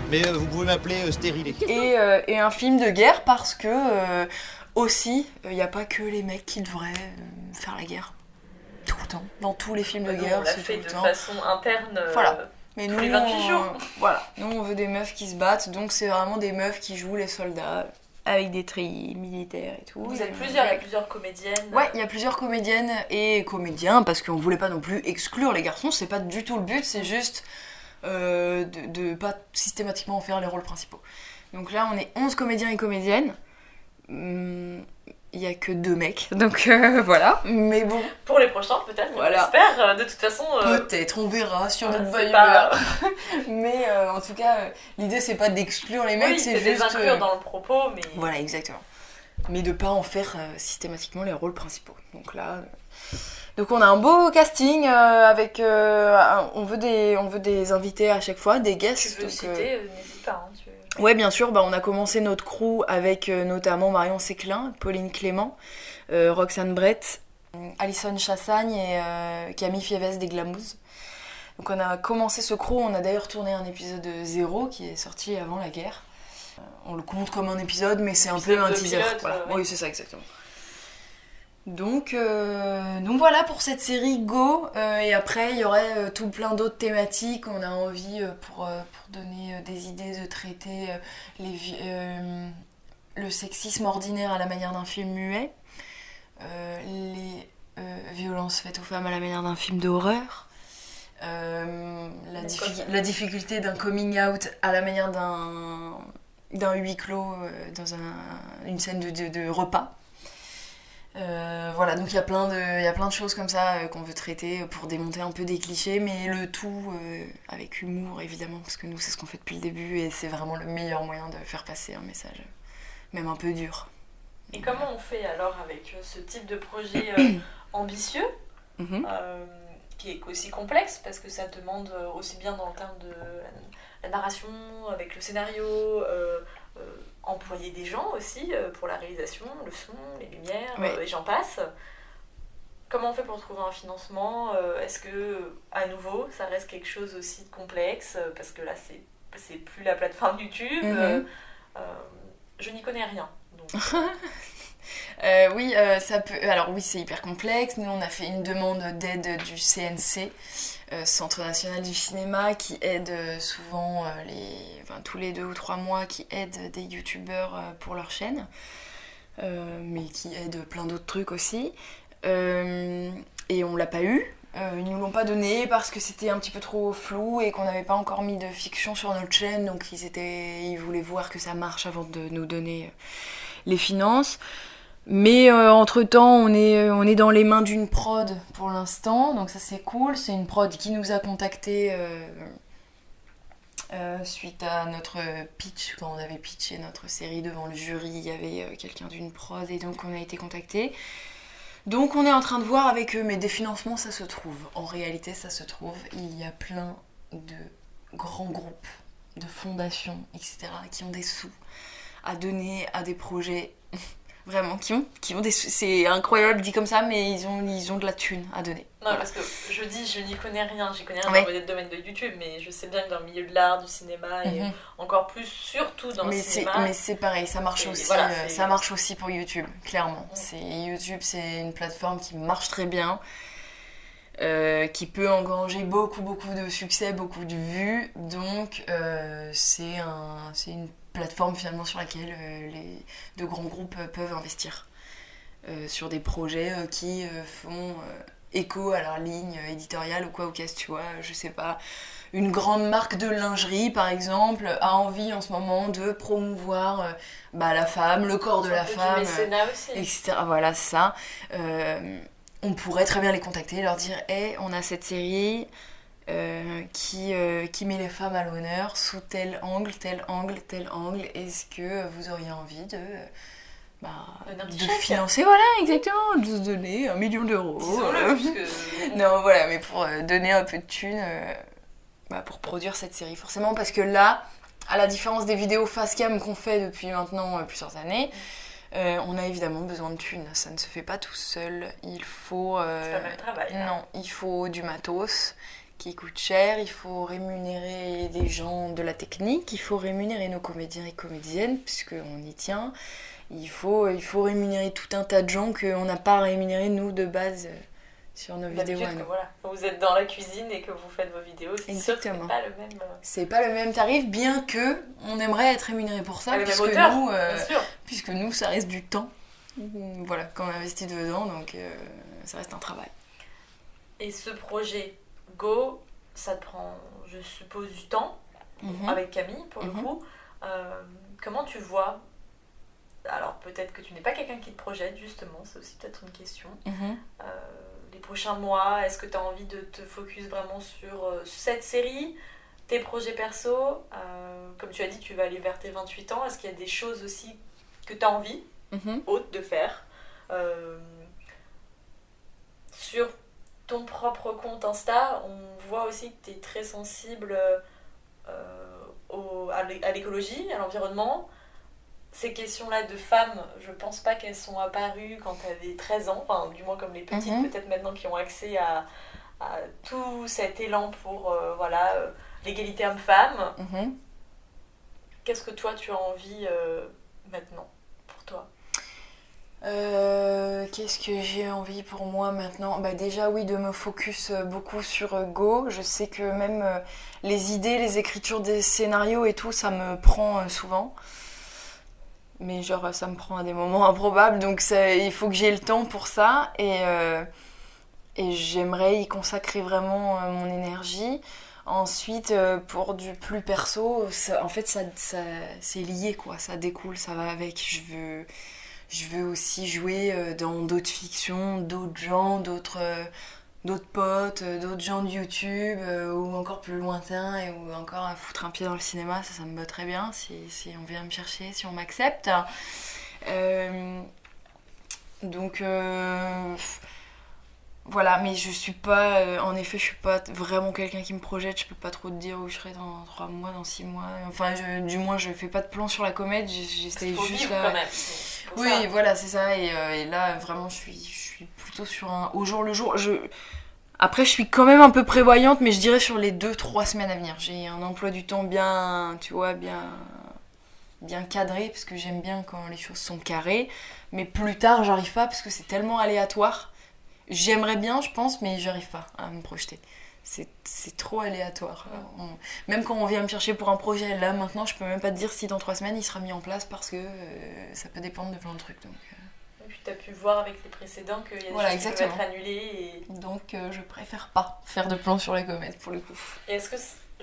Mais vous pouvez m'appeler stérilé. Et un film de guerre parce que aussi, il n'y a pas que les mecs qui devraient faire la guerre. Tout le temps. Dans tous les films de guerre, on l'a c'est fait tout le de temps. façon interne. Voilà. Mais nous, les 28 jours. Voilà. Nous, on veut des meufs qui se battent, donc c'est vraiment des meufs qui jouent les soldats avec des treillis militaires et tout. Vous êtes plusieurs, il y a plusieurs comédiennes. Ouais, il y a plusieurs comédiennes et comédiens, parce qu'on voulait pas non plus exclure les garçons, c'est pas du tout le but, c'est juste de pas systématiquement faire les rôles principaux. Donc là, on est 11 comédiens et comédiennes. Il y a que 2 mecs, donc voilà, mais bon. Pour les prochains, peut-être, voilà. on espère, de toute façon... Peut-être, on verra sur notre bonne humeur. Mais en tout cas, l'idée c'est pas d'exclure les mecs, oui, c'est juste... juste... inclure dans le propos, mais... Voilà, exactement. Mais de pas en faire systématiquement les rôles principaux. Donc là... Donc on a un beau casting avec... on veut des invités à chaque fois, des guests. Tu veux citer, n'hésite pas, hein, Ouais, bien sûr, on a commencé notre crew avec notamment Marion Séclin, Pauline Clément, Roxane Brett, Alison Chassagne et Camille Fievez des Glamouz. Donc on a commencé ce crew, on a d'ailleurs tourné un épisode 0 qui est sorti avant la guerre. On le compte comme un épisode, mais c'est un peu un teaser. Voilà. Oui, c'est ça, exactement. Donc voilà pour cette série Go, et après il y aurait tout plein d'autres thématiques. On a envie pour donner des idées de traiter le sexisme ordinaire à la manière d'un film muet, les violences faites aux femmes à la manière d'un film d'horreur, la difficulté d'un coming out à la manière d'un huis clos dans une scène de repas. Voilà, donc il y a plein de choses comme ça qu'on veut traiter pour démonter un peu des clichés, mais le tout avec humour évidemment, parce que nous c'est ce qu'on fait depuis le début et c'est vraiment le meilleur moyen de faire passer un message, même un peu dur. Et comment on fait alors avec ce type de projet ambitieux, qui est aussi complexe, parce que ça demande aussi bien dans le terme de la narration, avec le scénario, employer des gens aussi pour la réalisation, le son, les lumières, et j'en passe. Comment on fait pour trouver un financement ? Est-ce que, à nouveau, ça reste quelque chose aussi de complexe ? Parce que là, c'est plus la plateforme YouTube. Je n'y connais rien. Donc... Oui, ça peut. Alors oui, c'est hyper complexe. Nous, on a fait une demande d'aide du CNC, Centre National du Cinéma, qui aide souvent tous les 2 ou 3 mois, qui aide des youtubeurs pour leur chaîne, mais qui aide plein d'autres trucs aussi. Et on l'a pas eu. Ils nous l'ont pas donné parce que c'était un petit peu trop flou et qu'on n'avait pas encore mis de fiction sur notre chaîne, donc ils voulaient voir que ça marche avant de nous donner les finances. Mais entre-temps, on est dans les mains d'une prod pour l'instant, donc ça c'est cool. C'est une prod qui nous a contactés suite à notre pitch. Quand on avait pitché notre série devant le jury, il y avait quelqu'un d'une prod et donc on a été contactés. Donc on est en train de voir avec eux, mais des financements ça se trouve. En réalité ça se trouve. Il y a plein de grands groupes, de fondations, etc. qui ont des sous à donner à des projets, vraiment, qui ont des sous. C'est incroyable dit comme ça, mais ils ont de la thune à donner. Non, voilà. Parce que je n'y connais rien. J'y connais rien dans le domaine de YouTube, mais je sais bien que dans le milieu de l'art, du cinéma, et encore plus, surtout dans le cinéma. Mais c'est pareil, ça marche aussi. Voilà, ça marche aussi pour YouTube, clairement. YouTube, c'est une plateforme qui marche très bien, qui peut engranger beaucoup de succès, beaucoup de vues. Donc, c'est une plateforme finalement sur laquelle de grands groupes peuvent investir sur des projets qui font écho à leur ligne éditoriale ou quoi, ou qu'est-ce, tu vois, je sais pas, une grande marque de lingerie par exemple a envie en ce moment de promouvoir la femme, le corps de la femme, etc. Voilà, c'est ça. On pourrait très bien les contacter et leur dire hey, on a cette série qui met les femmes à l'honneur sous tel angle, est-ce que vous auriez envie de financer, voilà, exactement, de donner 1 million d'euros. Non, voilà, mais pour donner un peu de thunes pour produire cette série, forcément, parce que là, à la différence des vidéos face cam qu'on fait depuis maintenant plusieurs années, on a évidemment besoin de thunes, ça ne se fait pas tout seul, il faut... c'est pas le même travail. Non, il faut du matos qui coûte cher, il faut rémunérer des gens de la technique, il faut rémunérer nos comédiens et comédiennes, puisqu'on y tient. Il faut rémunérer tout un tas de gens qu'on n'a pas rémunérés, nous, de base, sur nos vidéos. Voilà. Vous êtes dans la cuisine et que vous faites vos vidéos, c'est sûr que c'est pas le même... C'est pas le même tarif, bien que on aimerait être rémunéré pour ça, puisque nous, ça reste du temps. Voilà, quand on investit dedans, donc ça reste un travail. Et ce projet Go, ça te prend, je suppose, du temps, avec Camille, pour le coup. Comment tu vois... Alors peut-être que tu n'es pas quelqu'un qui te projette, justement, c'est aussi peut-être une question. Les prochains mois, est-ce que tu as envie de te focus vraiment sur cette série, tes projets perso, comme tu as dit, tu vas aller vers tes 28 ans, est-ce qu'il y a des choses aussi que tu as envie, autres, de faire sur ton propre compte Insta, on voit aussi que tu es très sensible à l'écologie, à l'environnement. Ces questions-là de femmes, je pense pas qu'elles sont apparues quand tu avais 13 ans, enfin du moins comme les petites peut-être maintenant qui ont accès à tout cet élan pour l'égalité homme-femme. Qu'est-ce que toi tu as envie maintenant pour toi ? Qu'est-ce que j'ai envie pour moi maintenant ? Déjà oui, de me focus beaucoup sur Go. Je sais que même les idées, les écritures des scénarios et tout, ça me prend souvent. Mais genre ça me prend à des moments improbables, donc il faut que j'ai le temps pour ça et j'aimerais y consacrer vraiment mon énergie. Ensuite, pour du plus perso, en fait ça c'est lié quoi, ça découle, ça va avec. Je veux aussi jouer dans d'autres fictions, d'autres gens, d'autres potes, d'autres gens de YouTube ou encore plus lointains ou encore à foutre un pied dans le cinéma, ça me va très bien si on vient me chercher, si on m'accepte. Donc voilà, mais je suis pas, en effet je suis pas vraiment quelqu'un qui me projette, je peux pas trop te dire où je serai dans 3 mois, dans 6 mois, enfin du moins je fais pas de plan sur la comète, j'essaie juste là... Quand même. Oui, ça. Voilà, c'est ça, et là vraiment je suis plutôt sur un au jour le jour. Après je suis quand même un peu prévoyante, mais je dirais sur les 2-3 semaines à venir. J'ai un emploi du temps bien, tu vois, bien bien cadré, parce que j'aime bien quand les choses sont carrées. Mais plus tard, j'arrive pas, parce que c'est tellement aléatoire. J'aimerais bien, je pense, mais j'arrive pas à me projeter. C'est trop aléatoire. Même quand on vient me chercher pour un projet, là, maintenant, je peux même pas te dire si dans 3 semaines, il sera mis en place, parce que ça peut dépendre de plein de trucs. Donc, Et puis t'as pu voir avec les précédents qu'il y a des voilà, choses exactement. qui peuvent être annulées. Donc je préfère pas faire de plan sur la comète, pour le coup. Et est-ce que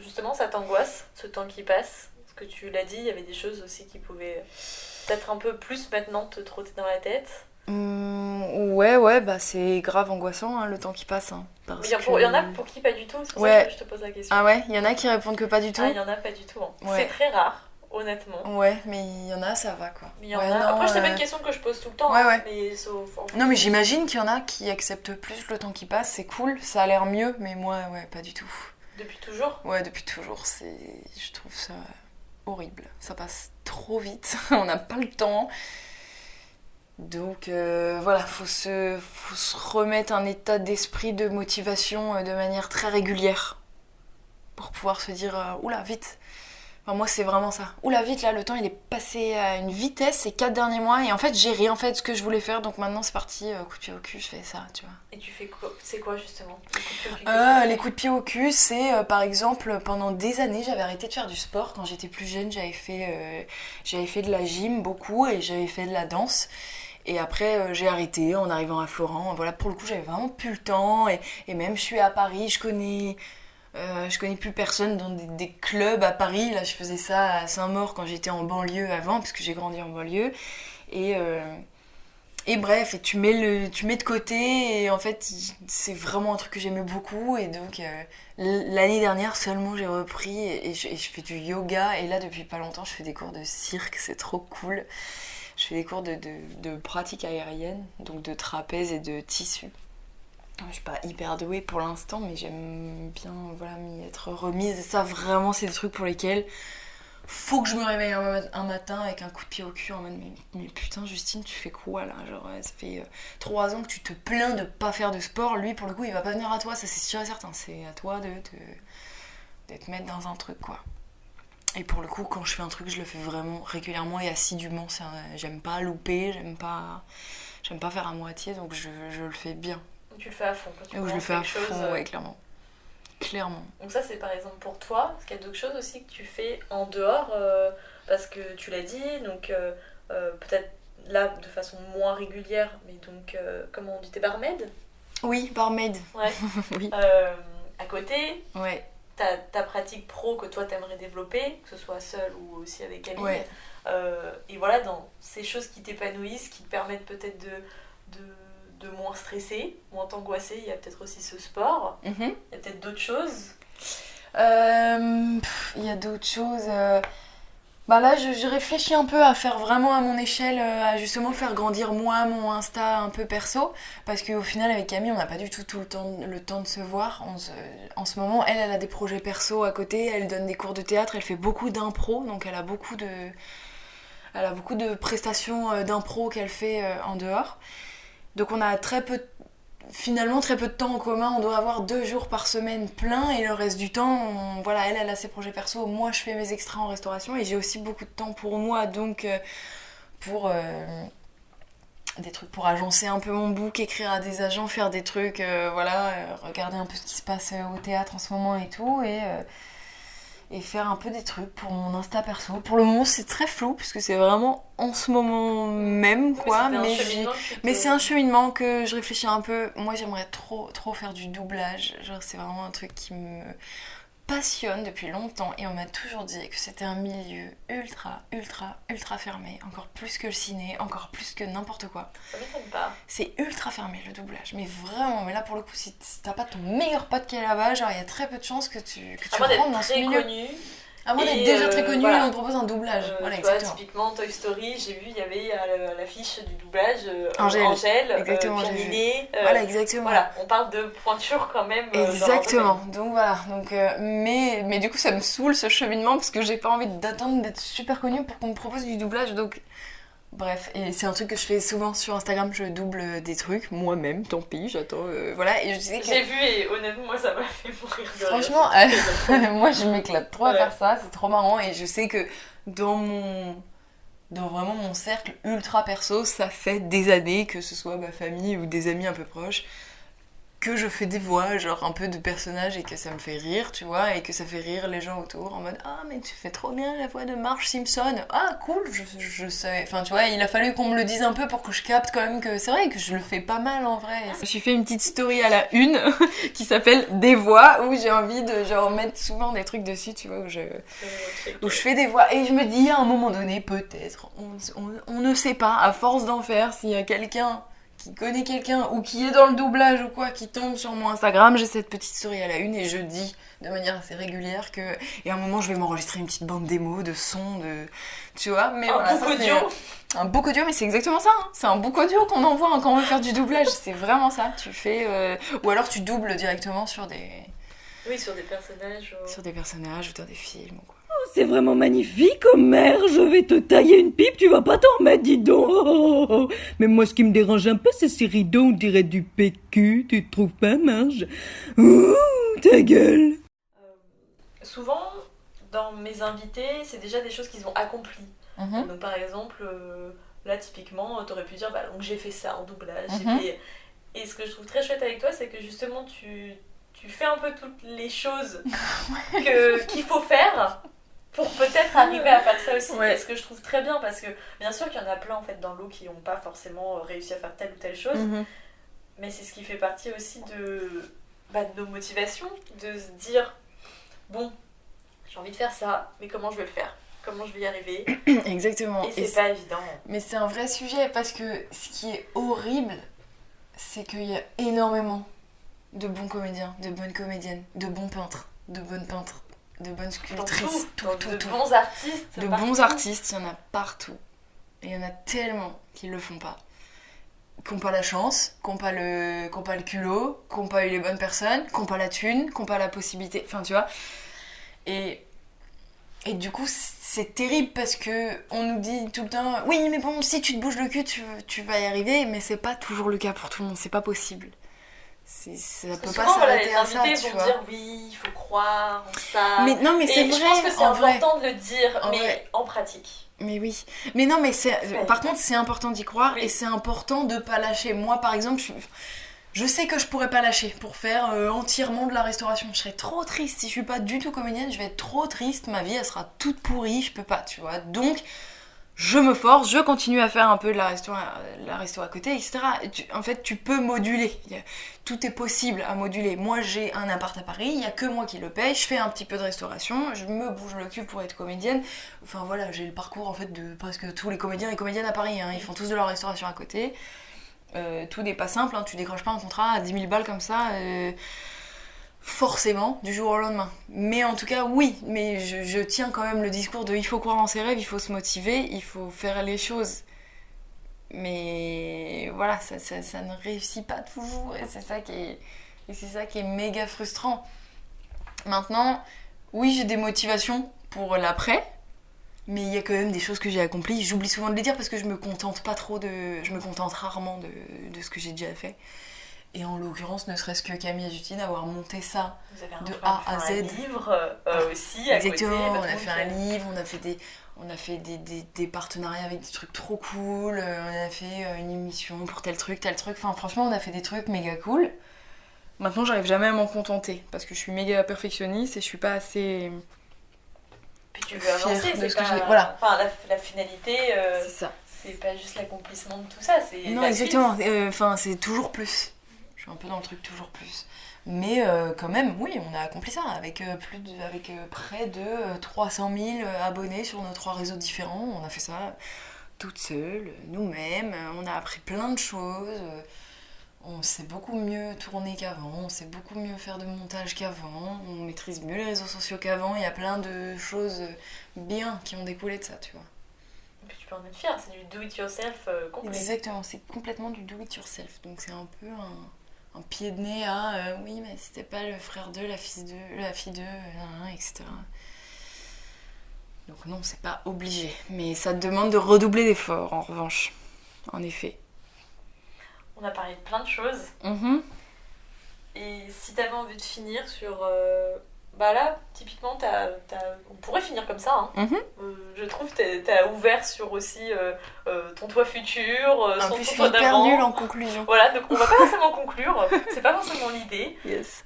justement ça t'angoisse, ce temps qui passe? Parce que tu l'as dit, il y avait des choses aussi qui pouvaient peut-être un peu plus maintenant te trotter dans la tête. Ouais, bah c'est grave angoissant, hein, le temps qui passe. Hein, il y en a pour qui pas du tout, c'est pour ça que je te pose la question. Ah ouais, il y en a qui répondent que pas du tout. Ah, il y en a pas du tout. Hein. Ouais. C'est très rare, honnêtement. Ouais, mais il y en a, ça va quoi. Mais il y en a. Après, c'est pas une question que je pose tout le temps. Ouais, hein, ouais. Mais sauf, non, mais j'imagine qu'il y en a qui acceptent plus le temps qui passe, c'est cool, ça a l'air mieux, mais moi, ouais, pas du tout. Depuis toujours? Ouais, depuis toujours, je trouve ça horrible. Ça passe trop vite, on n'a pas le temps. Donc voilà, faut se remettre un état d'esprit de motivation de manière très régulière pour pouvoir se dire oula, vite. Enfin, moi, c'est vraiment ça. Oula, vite, là, le temps il est passé à une vitesse ces 4 derniers mois et en fait, j'ai rien fait de ce que je voulais faire, donc maintenant c'est parti, coup de pied au cul, je fais ça, tu vois. Et tu fais quoi? C'est quoi justement les coups de pied au cul, c'est par exemple pendant des années j'avais arrêté de faire du sport. Quand j'étais plus jeune, j'avais fait de la gym beaucoup et j'avais fait de la danse. Et après j'ai arrêté en arrivant à Florent. Voilà, pour le coup j'avais vraiment plus le temps et même je suis à Paris, je connais plus personne dans des clubs à Paris. Là je faisais ça à Saint-Maur quand j'étais en banlieue avant, parce que j'ai grandi en banlieue. Et bref, et tu mets de côté, et en fait c'est vraiment un truc que j'aimais beaucoup. Et donc l'année dernière seulement j'ai repris et je fais du yoga. Et là depuis pas longtemps je fais des cours de cirque, c'est trop cool. Je fais des cours de pratique aérienne, donc de trapèze et de tissu. Je suis pas hyper douée pour l'instant, mais j'aime bien m'y être remise. Et ça, vraiment, c'est des trucs pour lesquels faut que je me réveille un matin avec un coup de pied au cul en mode mais putain, Justine, tu fais quoi là? Genre, ça fait 3 ans que tu te plains de pas faire de sport. Lui, pour le coup, il va pas venir à toi, ça c'est sûr et certain. C'est à toi de te mettre dans un truc, quoi. Et pour le coup, quand je fais un truc, je le fais vraiment régulièrement et assidûment. J'aime pas louper, j'aime pas faire à moitié, donc je le fais bien. Tu le fais à fond. Je le fais à fond, ouais, clairement. Clairement. Donc ça, c'est par exemple pour toi. Est-ce qu'il y a d'autres choses aussi que tu fais en dehors parce que tu l'as dit, donc peut-être là de façon moins régulière, mais donc comment on dit, t'es barmaid? Oui, barmaid. Ouais. Oui. À côté, ouais. Ta pratique pro que toi t'aimerais développer, que ce soit seule ou aussi avec Camille. Ouais. Et voilà, dans ces choses qui t'épanouissent, qui te permettent peut-être de moins stresser, moins t'angoisser, il y a peut-être aussi ce sport. Il y a peut-être d'autres choses. Il y a d'autres choses. Là, je réfléchis un peu à faire vraiment à mon échelle, à justement faire grandir moi mon Insta un peu perso, parce qu'au final avec Camille on n'a pas du tout le temps de se voir. En ce moment elle a des projets perso à côté, elle donne des cours de théâtre, elle fait beaucoup d'impro, donc elle a beaucoup de prestations d'impro qu'elle fait en dehors. Donc on a très peu de temps en commun. On doit avoir 2 jours par semaine plein et le reste du temps, elle a ses projets perso, moi je fais mes extras en restauration et j'ai aussi beaucoup de temps pour moi, donc pour des trucs pour agencer un peu mon book, écrire à des agents, faire des trucs, regarder un peu ce qui se passe au théâtre en ce moment et tout, et faire un peu des trucs pour mon Insta perso. Pour le moment c'est très flou puisque c'est vraiment en ce moment même, quoi, mais c'est un cheminement que je réfléchis un peu. Moi j'aimerais trop faire du doublage, genre c'est vraiment un truc qui me passionne depuis longtemps et on m'a toujours dit que c'était un milieu ultra fermé, encore plus que le ciné, encore plus que n'importe quoi. Ça m'étonne pas. C'est ultra fermé le doublage, mais vraiment, mais là pour le coup si t'as pas ton meilleur pote qui est là-bas, genre il y a très peu de chances que tu rentres dans ce milieu. À moins d'être déjà très connu, on te propose un doublage. Voilà, exactement. Typiquement Toy Story, j'ai vu, il y avait à l'affiche du doublage Angèle, exactement, voilà, exactement. Voilà, on parle de pointure quand même. Exactement. Donc voilà, mais du coup ça me saoule ce cheminement parce que j'ai pas envie d'attendre d'être super connue pour qu'on me propose du doublage, donc bref, et c'est un truc que je fais souvent sur Instagram, je double des trucs moi-même, tant pis, j'attends, voilà, et je sais que... J'ai vu et honnêtement, moi ça m'a fait mourir de rire. Franchement, moi je m'éclate trop à faire ça, c'est trop marrant, et je sais que dans mon dans vraiment mon cercle ultra perso, ça fait des années, que ce soit ma famille ou des amis un peu proches, que je fais des voix, genre un peu de personnages et que ça me fait rire, tu vois, et que ça fait rire les gens autour en mode « Ah, mais tu fais trop bien la voix de Marge Simpson !»« Ah, cool, je savais... » Enfin, tu vois, il a fallu qu'on me le dise un peu pour que je capte quand même que c'est vrai que je le fais pas mal en vrai. Je me suis fait une petite story à la une qui s'appelle « Des voix » où j'ai envie de genre mettre souvent des trucs dessus, tu vois, où je fais des voix. Et je me dis à un moment donné, peut-être, on ne sait pas, à force d'en faire, s'il y a quelqu'un qui connaît quelqu'un ou qui est dans le doublage ou quoi, qui tombe sur mon Instagram, j'ai cette petite story à la une et je dis de manière assez régulière que... Et à un moment, je vais m'enregistrer une petite bande démo de sons, de... Tu vois, mais voilà, book audio. Un book audio, mais c'est exactement ça, hein. C'est un book audio qu'on envoie quand on veut faire du doublage, c'est vraiment ça. Tu fais... Ou alors tu doubles directement sur des... Oui, sur des personnages. Sur des personnages ou dans des films ou quoi. C'est vraiment magnifique, oh mère, je vais te tailler une pipe, tu vas pas t'en remettre, dis donc. Oh. Mais moi, ce qui me dérange un peu, c'est ces rideaux, on dirait du PQ, tu te trouves pas, Marge? Ouh, ta gueule. Souvent, dans mes invités, c'est déjà des choses qu'ils ont accomplies. Donc par exemple, là, typiquement, t'aurais pu dire, bah, donc j'ai fait ça en doublage, j'ai fait... Et ce que je trouve très chouette avec toi, c'est que justement, tu fais un peu toutes les choses qu'il faut faire pour peut-être arriver à faire ça aussi. Et ce que je trouve très bien, parce que bien sûr qu'il y en a plein en fait dans l'eau qui n'ont pas forcément réussi à faire telle ou telle chose, mais c'est ce qui fait partie aussi de nos motivations, de se dire bon, j'ai envie de faire ça, mais comment je vais le faire? Comment je vais y arriver? Exactement. Et c'est pas évident. Mais c'est un vrai sujet, parce que ce qui est horrible, c'est qu'il y a énormément de bons comédiens, de bonnes comédiennes, de bons peintres, de bonnes peintres, de bonnes sculptrices, tout. Bons artistes. De bons artistes, il y en a partout. Et il y en a tellement qui le font pas. Qui n'ont pas la chance, qui n'ont pas le culot, qui n'ont pas eu les bonnes personnes, qui n'ont pas la thune, qui n'ont pas la possibilité. Enfin, tu vois. Et du coup, c'est terrible parce que on nous dit tout le temps oui, mais bon, si tu te bouges le cul, tu vas y arriver. Mais c'est pas toujours le cas pour tout le monde, c'est pas possible. Ça peut pas s'arrêter à ça, tu vois. Les invités vont dire oui, il faut croire en ça. Mais non, mais c'est vrai. Je pense que c'est important de le dire, mais vrai. en pratique. Mais oui. Mais non, mais par contre, c'est important d'y croire et c'est important de pas lâcher. Moi, par exemple, je sais que je pourrais pas lâcher pour faire entièrement de la restauration. Je serais trop triste si je suis pas du tout comédienne. Je vais être trop triste. Ma vie, elle sera toute pourrie. Je peux pas, tu vois. Donc, je me force, je continue à faire un peu de la restauration à côté, etc. En fait, tu peux moduler. Tout est possible à moduler. Moi, j'ai un appart à Paris, il n'y a que moi qui le paye, je fais un petit peu de restauration, je me bouge le cul pour être comédienne. Enfin voilà, j'ai le parcours en fait de presque tous les comédiens et comédiennes à Paris. Ils font tous de la restauration à côté. Tout n'est pas simple, tu décroches pas un contrat à 10 000 balles comme ça... forcément, du jour au lendemain. Mais en tout cas, oui, mais je tiens quand même le discours de il faut croire en ses rêves, il faut se motiver, il faut faire les choses. Mais voilà, ça ne réussit pas toujours et c'est ça qui est méga frustrant. Maintenant, oui, j'ai des motivations pour l'après, mais il y a quand même des choses que j'ai accomplies. J'oublie souvent de les dire parce que je me contente rarement de ce que j'ai déjà fait. Et en l'occurrence, ne serait-ce que Camille et Justine, avoir monté ça de A à Z. Un livre aussi à exactement, côté. on a fait un livre, on a fait des partenariats avec des trucs trop cool, on a fait une émission pour tel truc. Enfin franchement, on a fait des trucs méga cool. Maintenant, j'arrive jamais à m'en contenter parce que je suis méga perfectionniste et je suis pas assez... Puis tu veux avancer, c'est pas... Voilà. Enfin, la finalité, c'est ça. C'est pas juste l'accomplissement de tout ça, c'est... Non, exactement. Enfin, c'est toujours plus. Je suis un peu dans le truc toujours plus. Mais quand même, oui, on a accompli ça avec près de 300 000 abonnés sur nos 3 réseaux différents. On a fait ça toute seule, nous-mêmes. On a appris plein de choses. On sait beaucoup mieux tourner qu'avant. On sait beaucoup mieux faire de montage qu'avant. On maîtrise mieux les réseaux sociaux qu'avant. Il y a plein de choses bien qui ont découlé de ça, tu vois. Et puis tu peux en être fière, c'est du do-it-yourself complet. Exactement, c'est complètement du do-it-yourself. Donc c'est un peu un pied de nez à oui, mais c'était pas le frère d'eux, la fille d'eux, etc. Donc non, c'est pas obligé. Mais ça te demande de redoubler d'efforts, en revanche. En effet. On a parlé de plein de choses. Et si t'avais envie de finir sur Bah là, typiquement, on pourrait finir comme ça. Hein. Je trouve que t'as ouvert sur aussi ton toi futur, En son plus, je suis toi hyper d'avant. nulle en conclusion. Voilà, donc on va pas forcément conclure, c'est pas forcément l'idée. Yes.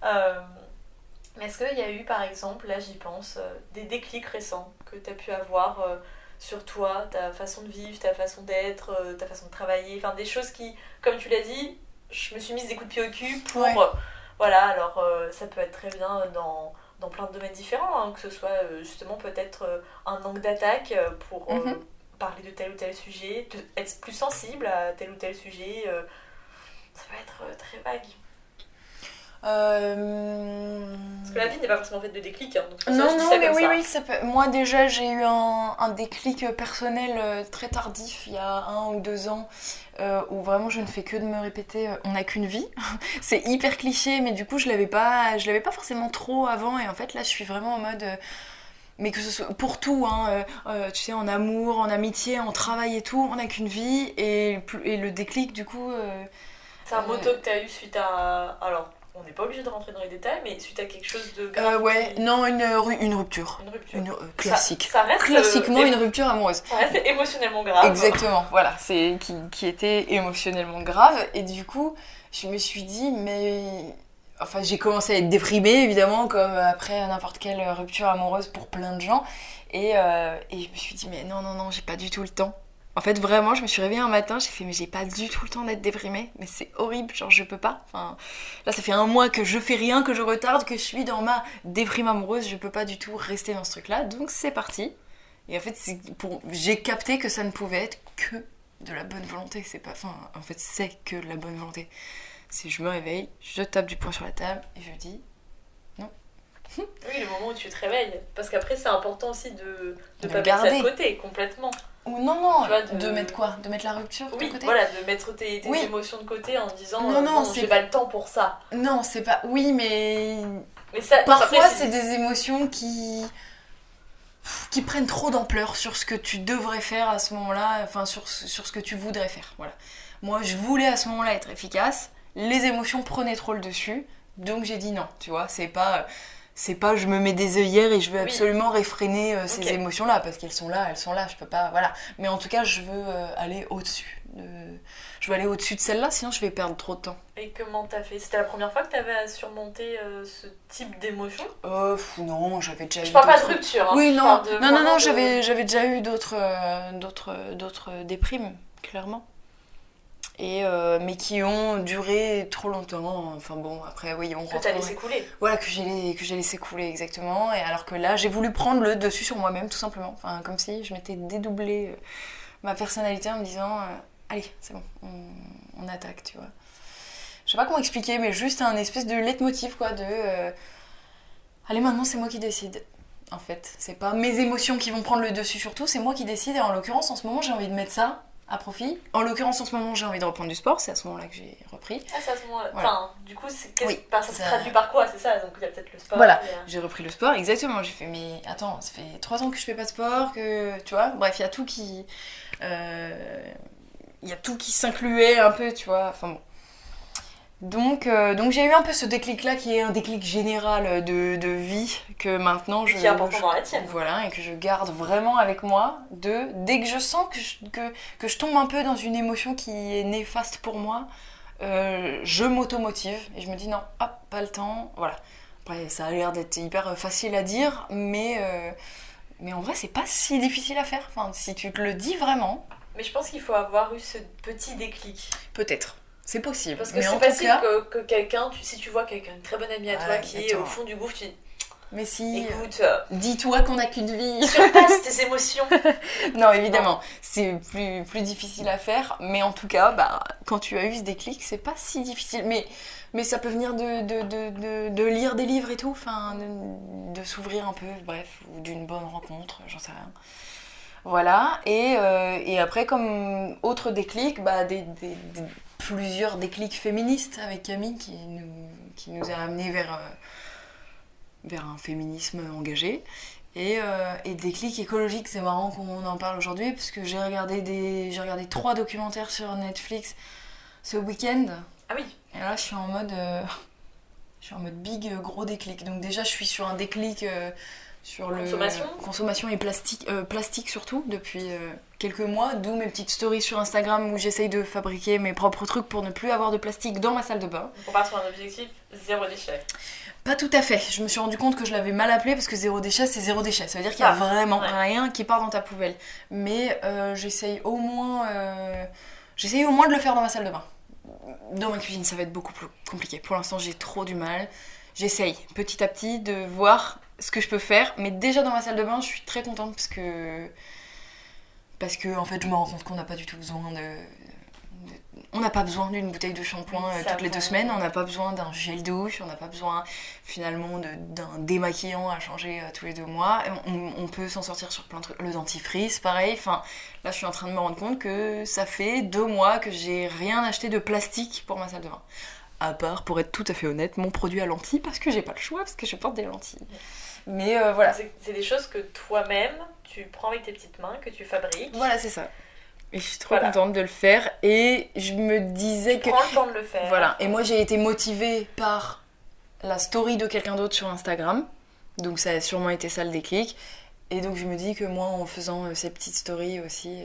Mais est-ce qu'il y a eu, par exemple, là j'y pense, des déclics récents que t'as pu avoir sur toi, ta façon de vivre, ta façon d'être, ta façon de travailler, enfin des choses qui, comme tu l'as dit, je me suis mise des coups de pied au cul pour... Ouais. Voilà, alors ça peut être très bien dans plein de domaines différents, hein, que ce soit justement peut-être un angle d'attaque pour parler de tel ou tel sujet, être plus sensible à tel ou tel sujet, ça peut être très vague. Parce que la vie n'est pas forcément faite de déclics, hein, donc c'est pour ça que je dis ça mais comme oui, ça. oui, ça peut... Moi déjà j'ai eu un déclic personnel très tardif, il y a 1 ou 2 ans, où vraiment je ne fais que de me répéter on n'a qu'une vie. C'est hyper cliché, mais du coup je l'avais pas forcément trop avant, et en fait là je suis vraiment en mode... mais que ce soit pour tout, hein, tu sais, en amour, en amitié, en travail et tout, on n'a qu'une vie, et le déclic du coup... C'est un motto que tu as eu suite à... Alors, on n'est pas obligé de rentrer dans les détails, mais suite à quelque chose de grave. Ouais, non, une rupture. Une rupture. Classique. Ça reste, classiquement une rupture amoureuse. Ça reste émotionnellement grave. Exactement, voilà, c'est qui était émotionnellement grave, et du coup, je me suis dit, mais... Enfin, j'ai commencé à être déprimée, évidemment, comme après n'importe quelle rupture amoureuse pour plein de gens, et je me suis dit, mais non, j'ai pas du tout le temps. En fait, vraiment, je me suis réveillée un matin, j'ai fait, mais j'ai pas du tout le temps d'être déprimée, mais c'est horrible, genre je peux pas. Enfin, là, ça fait 1 mois que je fais rien, que je retarde, que je suis dans ma déprime amoureuse, je peux pas du tout rester dans ce truc-là, donc c'est parti. Et en fait, j'ai capté que ça ne pouvait être que de la bonne volonté, c'est pas... Enfin, en fait, c'est que de la bonne volonté. Si je me réveille, je tape du poing sur la table et je dis non. Oui, le moment où tu te réveilles, parce qu'après c'est important aussi de pas mettre garder ça de côté complètement. Ou non, tu vois, de mettre quoi? De mettre la rupture de oui, côté? voilà, de mettre tes émotions de côté en disant non, j'ai pas le temps pour ça. Non, c'est pas... Oui, mais ça, parfois après, c'est des émotions qui prennent trop d'ampleur sur ce que tu devrais faire à ce moment-là, enfin sur ce que tu voudrais faire, voilà. Moi, je voulais à ce moment-là être efficace, les émotions prenaient trop le dessus, donc j'ai dit non, tu vois, c'est pas je me mets des œillères et je veux absolument réfréner ces émotions-là, parce qu'elles sont là, je peux pas, voilà. Mais en tout cas, je veux aller au-dessus. Je veux aller au-dessus de celle-là, sinon je vais perdre trop de temps. Et comment t'as fait? C'était la première fois que t'avais à surmonter ce type d'émotion? Non, j'avais déjà eu... Je parle pas de rupture, hein. Oui, non, j'avais déjà eu d'autres déprimes, clairement. Mais qui ont duré trop longtemps. Enfin bon, après oui, on rentre. Que t'as laissé couler. Voilà, que j'ai laissé couler, exactement. Et alors que là, j'ai voulu prendre le dessus sur moi-même, tout simplement. Enfin, comme si je m'étais dédoublé ma personnalité en me disant allez, c'est bon, on attaque, tu vois. Je sais pas comment expliquer, mais juste un espèce de leitmotiv, quoi, de allez, maintenant c'est moi qui décide. En fait, c'est pas mes émotions qui vont prendre le dessus sur tout, c'est moi qui décide. Et en l'occurrence, en ce moment, j'ai envie de mettre ça à profit. En l'occurrence, en ce moment, j'ai envie de reprendre du sport, c'est à ce moment-là que j'ai repris. Ah, c'est à ce moment-là. Voilà. Enfin, du coup, ça se ça... traduit par quoi, c'est ça? Donc il y a peut-être le sport. Voilà, j'ai repris le sport, exactement. J'ai fait, mais attends, ça fait 3 ans que je fais pas de sport, que tu vois, bref, il y a tout qui. Il y a tout qui s'incluait un peu, tu vois, enfin bon. Donc j'ai eu un peu ce déclic-là qui est un déclic général de vie que maintenant qui est important dans la tienne. Voilà, et que je garde vraiment avec moi. Dès que je sens que je tombe un peu dans une émotion qui est néfaste pour moi, je m'automotive et je me dis non, hop, pas le temps, voilà. Après, ça a l'air d'être hyper facile à dire, mais en vrai, c'est pas si difficile à faire. Enfin, si tu te le dis vraiment. Mais je pense qu'il faut avoir eu ce petit déclic. Peut-être. C'est possible. Parce que mais c'est en facile tout cas... que quelqu'un, si tu vois quelqu'un, une très bonne amie à toi qui est au fond du gouffre, tu dis mais si, écoute, dis-toi qu'on n'a qu'une vie. Surpasse tes émotions. Non, évidemment, c'est plus difficile à faire, mais en tout cas, quand tu as eu ce déclic, c'est pas si difficile. Mais ça peut venir de lire des livres et tout, enfin, de s'ouvrir un peu, bref, ou d'une bonne rencontre, j'en sais rien. Voilà, et après, comme autre déclic, plusieurs déclics féministes avec Camille qui nous a amenés vers un féminisme engagé. Et déclic écologique, c'est marrant qu'on en parle aujourd'hui, parce que j'ai regardé 3 documentaires sur Netflix ce week-end. Ah oui. Et là, je suis en mode... Je suis en mode big gros déclic. Donc déjà je suis sur un déclic sur consommation et plastique surtout depuis quelques mois, d'où mes petites stories sur Instagram où j'essaye de fabriquer mes propres trucs pour ne plus avoir de plastique dans ma salle de bain. On part sur un objectif zéro déchet. Pas tout à fait, je me suis rendu compte que je l'avais mal appelé parce que zéro déchet c'est zéro déchet, ça veut dire qu'il y a vraiment rien qui part dans ta poubelle. Mais j'essaye au moins de le faire dans ma salle de bain. Dans ma cuisine ça va être beaucoup plus compliqué, pour l'instant j'ai trop du mal. J'essaye petit à petit de voir ce que je peux faire, mais déjà dans ma salle de bain je suis très contente parce que en fait je me rends compte qu'on n'a pas du tout besoin on n'a pas besoin d'une bouteille de shampoing toutes les 2 semaines, on n'a pas besoin d'un gel douche, on n'a pas besoin finalement d'un démaquillant à changer tous les 2 mois, on peut s'en sortir sur plein de trucs, le dentifrice pareil, enfin là je suis en train de me rendre compte que ça fait 2 mois que j'ai rien acheté de plastique pour ma salle de bain. À part, pour être tout à fait honnête, mon produit à lentilles, parce que j'ai pas le choix, parce que je porte des lentilles. Mais voilà. C'est des choses que toi-même, tu prends avec tes petites mains, que tu fabriques. Voilà, c'est ça. Et je suis trop contente de le faire. Et je me disais que... Prends le temps de le faire. Voilà. Et moi, j'ai été motivée par la story de quelqu'un d'autre sur Instagram. Donc ça a sûrement été ça le déclic. Et donc je me dis que moi, en faisant ces petites stories aussi,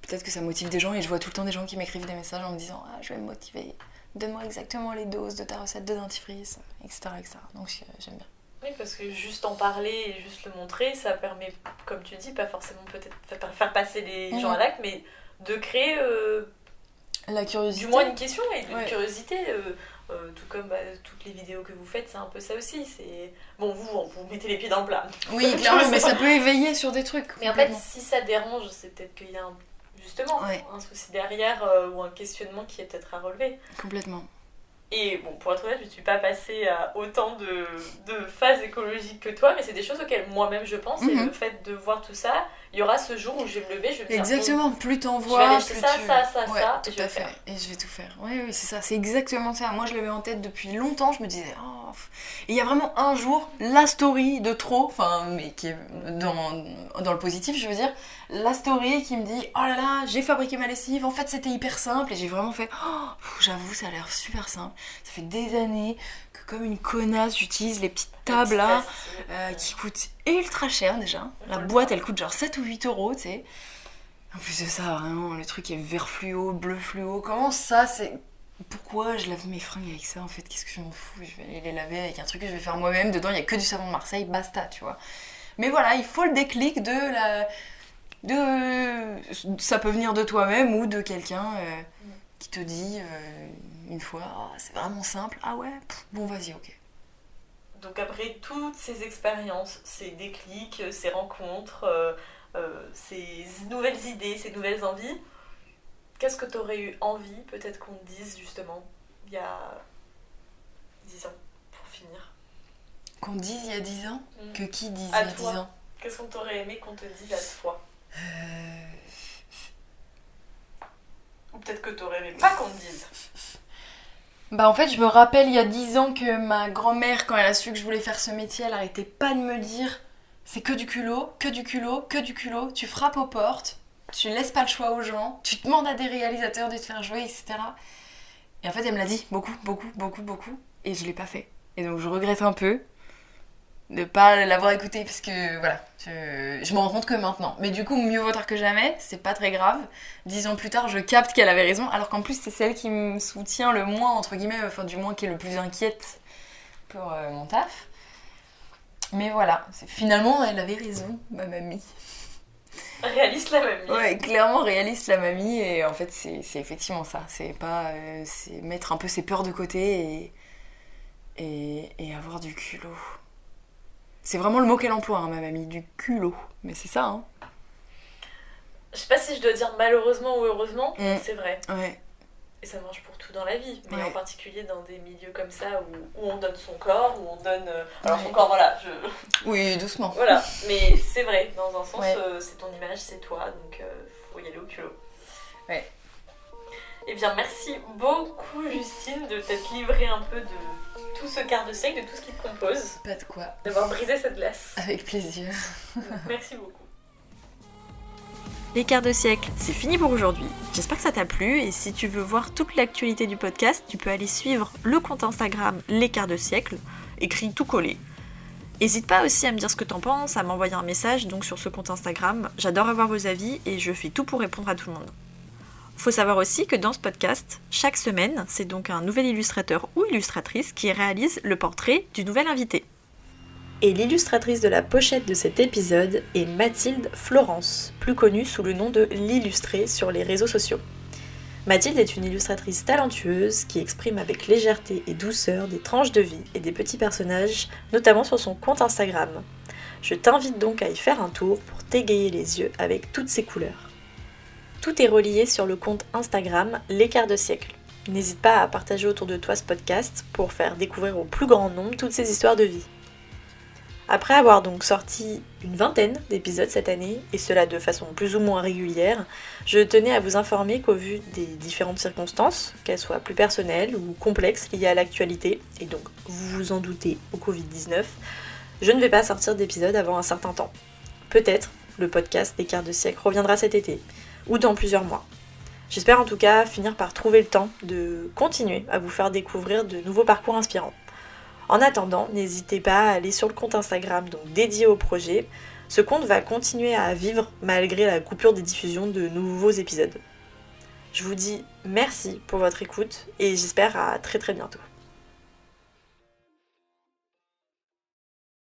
peut-être que ça motive des gens. Et je vois tout le temps des gens qui m'écrivent des messages en me disant « Ah, je vais me motiver. Donne-moi exactement les doses de ta recette de dentifrice, etc. etc. » Donc j'aime bien. Oui, parce que juste en parler et juste le montrer, ça permet, comme tu dis, pas forcément peut-être faire passer les gens à l'acte, mais de créer la curiosité. Du moins une question et une curiosité. Tout comme toutes les vidéos que vous faites, c'est un peu ça aussi. Bon, vous mettez les pieds dans le plat. Oui, clairement, mais ça peut éveiller sur des trucs. Mais en fait, si ça dérange, c'est peut-être qu'il y a justement un souci derrière ou un questionnement qui est peut-être à relever. Complètement. Et bon, pour être honnête, je ne suis pas passée à autant de phases écologiques que toi, mais c'est des choses auxquelles moi-même je pense. Et le fait de voir tout ça, il y aura ce jour où je vais me lever, je vais me dire... Exactement, plus t'en vois, je vais aller acheter plus ça, tout à fait. Et je vais tout faire. Oui, c'est ça, c'est exactement ça. Moi, je l'avais en tête depuis longtemps, je me disais... Oh. Et il y a vraiment un jour, la story de trop, enfin, mais qui est dans le positif, je veux dire, la story qui me dit « Oh là là, j'ai fabriqué ma lessive, en fait, c'était hyper simple. » Et j'ai vraiment fait « Oh, j'avoue, ça a l'air super simple. Ça fait des années que comme une connasse, j'utilise les petites tables là, qui coûtent ultra cher déjà. La boîte, elle coûte genre 7 ou 8 euros, tu sais. En plus de ça, vraiment, le truc est vert fluo, bleu fluo. Comment ça, c'est... Pourquoi je lave mes fringues avec ça en fait? Qu'est-ce que je m'en fous? Je vais aller les laver avec un truc que je vais faire moi-même. Dedans, il n'y a que du savon de Marseille, basta, tu vois. Mais voilà, il faut le déclic ça peut venir de toi-même ou de quelqu'un qui te dit une fois oh, c'est vraiment simple, ah ouais, bon vas-y, ok. Donc après toutes ces expériences, ces déclics, ces rencontres, ces nouvelles idées, ces nouvelles envies, qu'est-ce que tu aurais eu envie peut-être qu'on te dise justement il y a 10 ans pour finir? Qu'on dise il y a 10 ans? Que qui dise à il y a toi. 10 ans? Qu'est-ce qu'on t'aurait aimé qu'on te dise à toi? Ou peut-être que t'aurais aimé pas qu'on te dise. Bah en fait je me rappelle il y a 10 ans que ma grand-mère, quand elle a su que je voulais faire ce métier, elle arrêtait pas de me dire c'est que du culot, que du culot, que du culot, tu frappes aux portes, tu laisses pas le choix aux gens, tu demandes à des réalisateurs de te faire jouer, etc. Et en fait elle me l'a dit beaucoup, et je l'ai pas fait. Et donc je regrette un peu de pas l'avoir écouté parce que voilà, je me rends compte que maintenant. Mais du coup, mieux vaut tard que jamais, c'est pas très grave. 10 ans plus tard, je capte qu'elle avait raison, alors qu'en plus c'est celle qui me soutient le moins, entre guillemets, enfin du moins qui est le plus inquiète pour mon taf. Mais voilà, finalement elle avait raison, ma mamie. Réaliste la mamie. Ouais, clairement réaliste la mamie, et en fait c'est effectivement ça. C'est pas, c'est mettre un peu ses peurs de côté et avoir du culot. C'est vraiment le mot qu'elle emploie, hein, ma mamie, du culot. Mais c'est ça, hein. Je sais pas si je dois dire malheureusement ou heureusement, c'est vrai. Ouais. Et ça marche pour tout dans la vie, mais en particulier dans des milieux comme ça où on donne son corps, où on donne... Alors son corps, voilà, Oui, doucement. Voilà, mais c'est vrai, dans un sens, c'est ton image, c'est toi, donc faut y aller au culot. Ouais. Eh bien, merci beaucoup, Justine, de t'être livrée un peu de tout ce quart de siècle, de tout ce qui te compose. Pas de quoi. D'avoir brisé cette glace. Avec plaisir. Merci beaucoup. Les quarts de siècle, c'est fini pour aujourd'hui. J'espère que ça t'a plu et si tu veux voir toute l'actualité du podcast, tu peux aller suivre le compte Instagram Les quarts de siècle, écrit tout collé. N'hésite pas aussi à me dire ce que t'en penses, à m'envoyer un message donc sur ce compte Instagram. J'adore avoir vos avis et je fais tout pour répondre à tout le monde. Faut savoir aussi que dans ce podcast, chaque semaine, c'est donc un nouvel illustrateur ou illustratrice qui réalise le portrait du nouvel invité. Et l'illustratrice de la pochette de cet épisode est Mathilde Florence, plus connue sous le nom de l'Illustrée sur les réseaux sociaux. Mathilde est une illustratrice talentueuse qui exprime avec légèreté et douceur des tranches de vie et des petits personnages, notamment sur son compte Instagram. Je t'invite donc à y faire un tour pour t'égayer les yeux avec toutes ces couleurs. Tout est relié sur le compte Instagram Les quarts de siècle. N'hésite pas à partager autour de toi ce podcast pour faire découvrir au plus grand nombre toutes ces histoires de vie. Après avoir donc sorti une vingtaine d'épisodes cette année, et cela de façon plus ou moins régulière, je tenais à vous informer qu'au vu des différentes circonstances, qu'elles soient plus personnelles ou complexes liées à l'actualité, et donc vous vous en doutez au Covid-19, je ne vais pas sortir d'épisode avant un certain temps. Peut-être le podcast des quarts de siècle reviendra cet été, ou dans plusieurs mois. J'espère en tout cas finir par trouver le temps de continuer à vous faire découvrir de nouveaux parcours inspirants. En attendant, n'hésitez pas à aller sur le compte Instagram donc dédié au projet. Ce compte va continuer à vivre malgré la coupure des diffusions de nouveaux épisodes. Je vous dis merci pour votre écoute et j'espère à très bientôt.